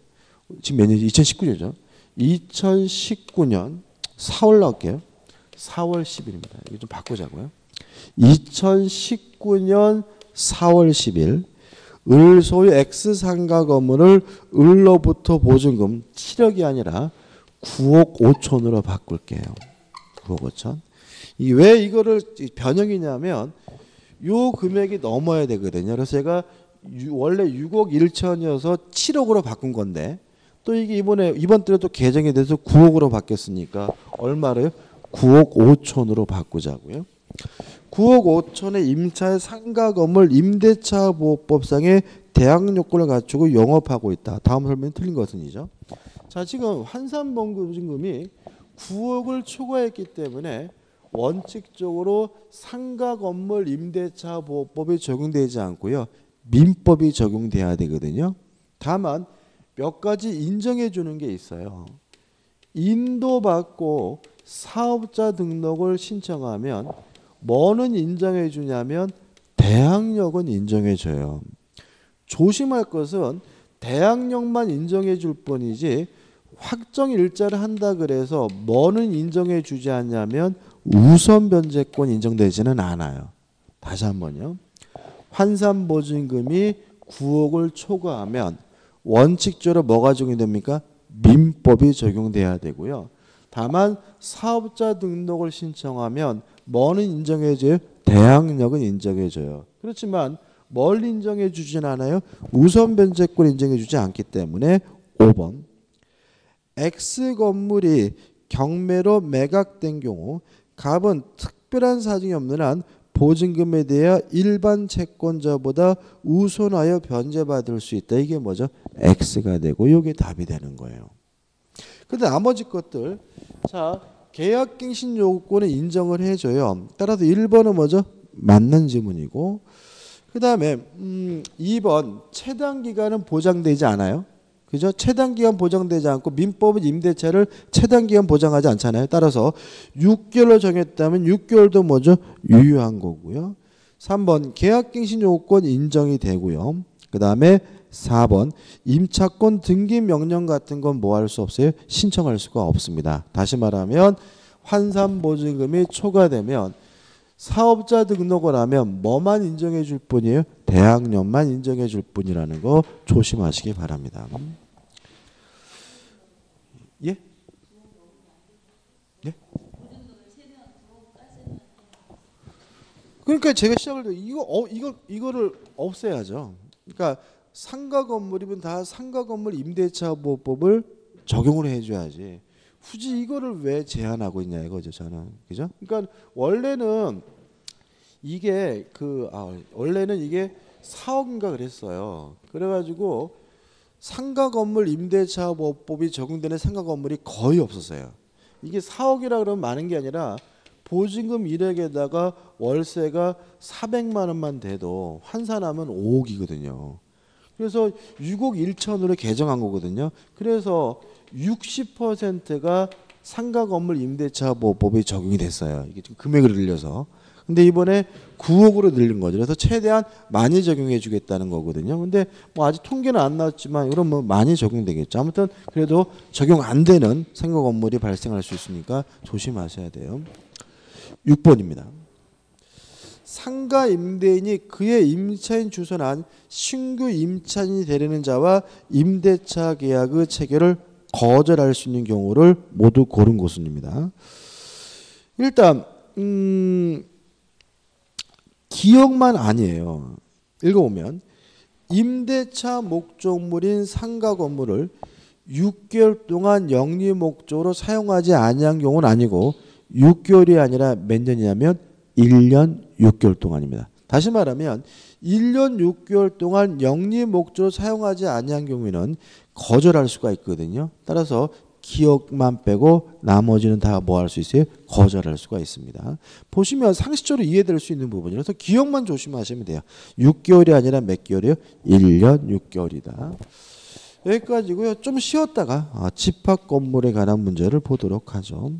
지금 몇 년이죠? 2019년이죠. 2019년 4월 나올게요. 4월 10일입니다. 이거 좀 바꾸자고요. 2019년 4월 10일 을 소유 X 상가 건물을 을로부터 보증금 7억이 아니라 9억 5천으로 바꿀게요. 9억 5천. 왜 이거를 변형이냐면 요 금액이 넘어야 되거든요. 그래서 제가 원래 6억 1천이어서 7억으로 바꾼 건데 또 이게 이번 달에 또 개정이 돼서 9억으로 바뀌었으니까 얼마로요? 9억 5천으로 바꾸자고요. 9억 5천의 임차의 상가 건물 임대차 보호법상의 대항 요건을 갖추고 영업하고 있다. 다음 설명이 틀린 것은이죠. 자, 지금 환산보증금이 9억을 초과했기 때문에 원칙적으로 상가 건물 임대차 보호법이 적용되지 않고요. 민법이 적용돼야 되거든요. 다만 몇 가지 인정해 주는 게 있어요. 인도받고 사업자 등록을 신청하면 뭐는 인정해 주냐면 대항력은 인정해 줘요. 조심할 것은 대항력만 인정해 줄 뿐이지 확정 일자를 한다 그래서 뭐는 인정해 주지 않냐면 우선 변제권 인정되지는 않아요. 다시 한번요. 환산보증금이 9억을 초과하면 원칙적으로 뭐가 적용됩니까? 민법이 적용돼야 되고요. 다만 사업자 등록을 신청하면 뭐는 인정해줘요? 대항력은 인정해줘요. 그렇지만 뭘 인정해주진 않아요? 우선 변제권 인정해주지 않기 때문에 5번 X 건물이 경매로 매각된 경우 갑은 특별한 사정이 없는 한 보증금에 대해 일반 채권자보다 우선하여 변제받을 수 있다. 이게 뭐죠? X가 되고 이게 답이 되는 거예요. 근데 나머지 것들 자 계약갱신 요구권을 인정을 해줘요. 따라서 1번은 뭐죠? 맞는 지문이고 그 다음에 2번 최단기간은 보장되지 않아요. 그죠? 최단기간 보장되지 않고 민법은 임대차를 최단기간 보장하지 않잖아요. 따라서 6개월로 정했다면 6개월도 뭐죠? 유효한 거고요. 3번 계약갱신 요구권 인정이 되고요. 그 다음에 4번 임차권 등기 명령 같은 건 뭐 할 수 없어요? 신청할 수가 없습니다. 다시 말하면 환산보증금이 초과되면 사업자 등록을 하면 뭐만 인정해 줄 뿐이에요? 대항력만 인정해 줄 뿐이라는 거 조심하시기 바랍니다. 예? 예? 그러니까 제가 시작을 때 이거를 없애야죠. 그러니까 상가 건물이면 다 상가 건물 임대차 보호법을 적용을 해줘야지. 굳이 이거를 왜 제한하고 있냐 이거죠 저는. 그죠? 그러니까 원래는 이게 원래는 이게 4억인가 그랬어요. 그래가지고 상가 건물 임대차 보호법이 적용되는 상가 건물이 거의 없었어요. 이게 4억이라 그러면 많은 게 아니라 보증금 1억에다가 월세가 400만 원만 돼도 환산하면 5억이거든요. 그래서 6억 1천으로 개정한 거거든요. 그래서 60%가 상가 건물 임대차 보호법이 적용이 됐어요. 이게 지금 금액을 늘려서. 근데 이번에 9억으로 늘린 거죠. 그래서 최대한 많이 적용해 주겠다는 거거든요. 근데 뭐 아직 통계는 안 나왔지만 그럼 뭐 많이 적용되겠죠. 아무튼 그래도 적용 안 되는 상가 건물이 발생할 수 있으니까 조심하셔야 돼요. 6번입니다. 상가 임대인이 그의 임차인 주선한 신규 임차인이 되려는 자와 임대차 계약의 체결을 거절할 수 있는 경우를 모두 고른 것입니다. 일단 기억만 아니에요. 읽어보면 임대차 목적물인 상가 건물을 6개월 동안 영리 목적으로 사용하지 아니한 경우는 아니고 6개월이 아니라 몇 년이냐면 1년 6개월 동안입니다. 다시 말하면 1년 6개월 동안 영리 목적으로 사용하지 아니한 경우에는 거절할 수가 있거든요. 따라서 기억만 빼고 나머지는 다 뭐 할 수 있어요? 거절할 수가 있습니다. 보시면 상식적으로 이해될 수 있는 부분이라서 기억만 조심하시면 돼요. 6개월이 아니라 몇 개월이요? 1년 6개월이다. 여기까지고요. 좀 쉬었다가 집합 건물에 관한 문제를 보도록 하죠.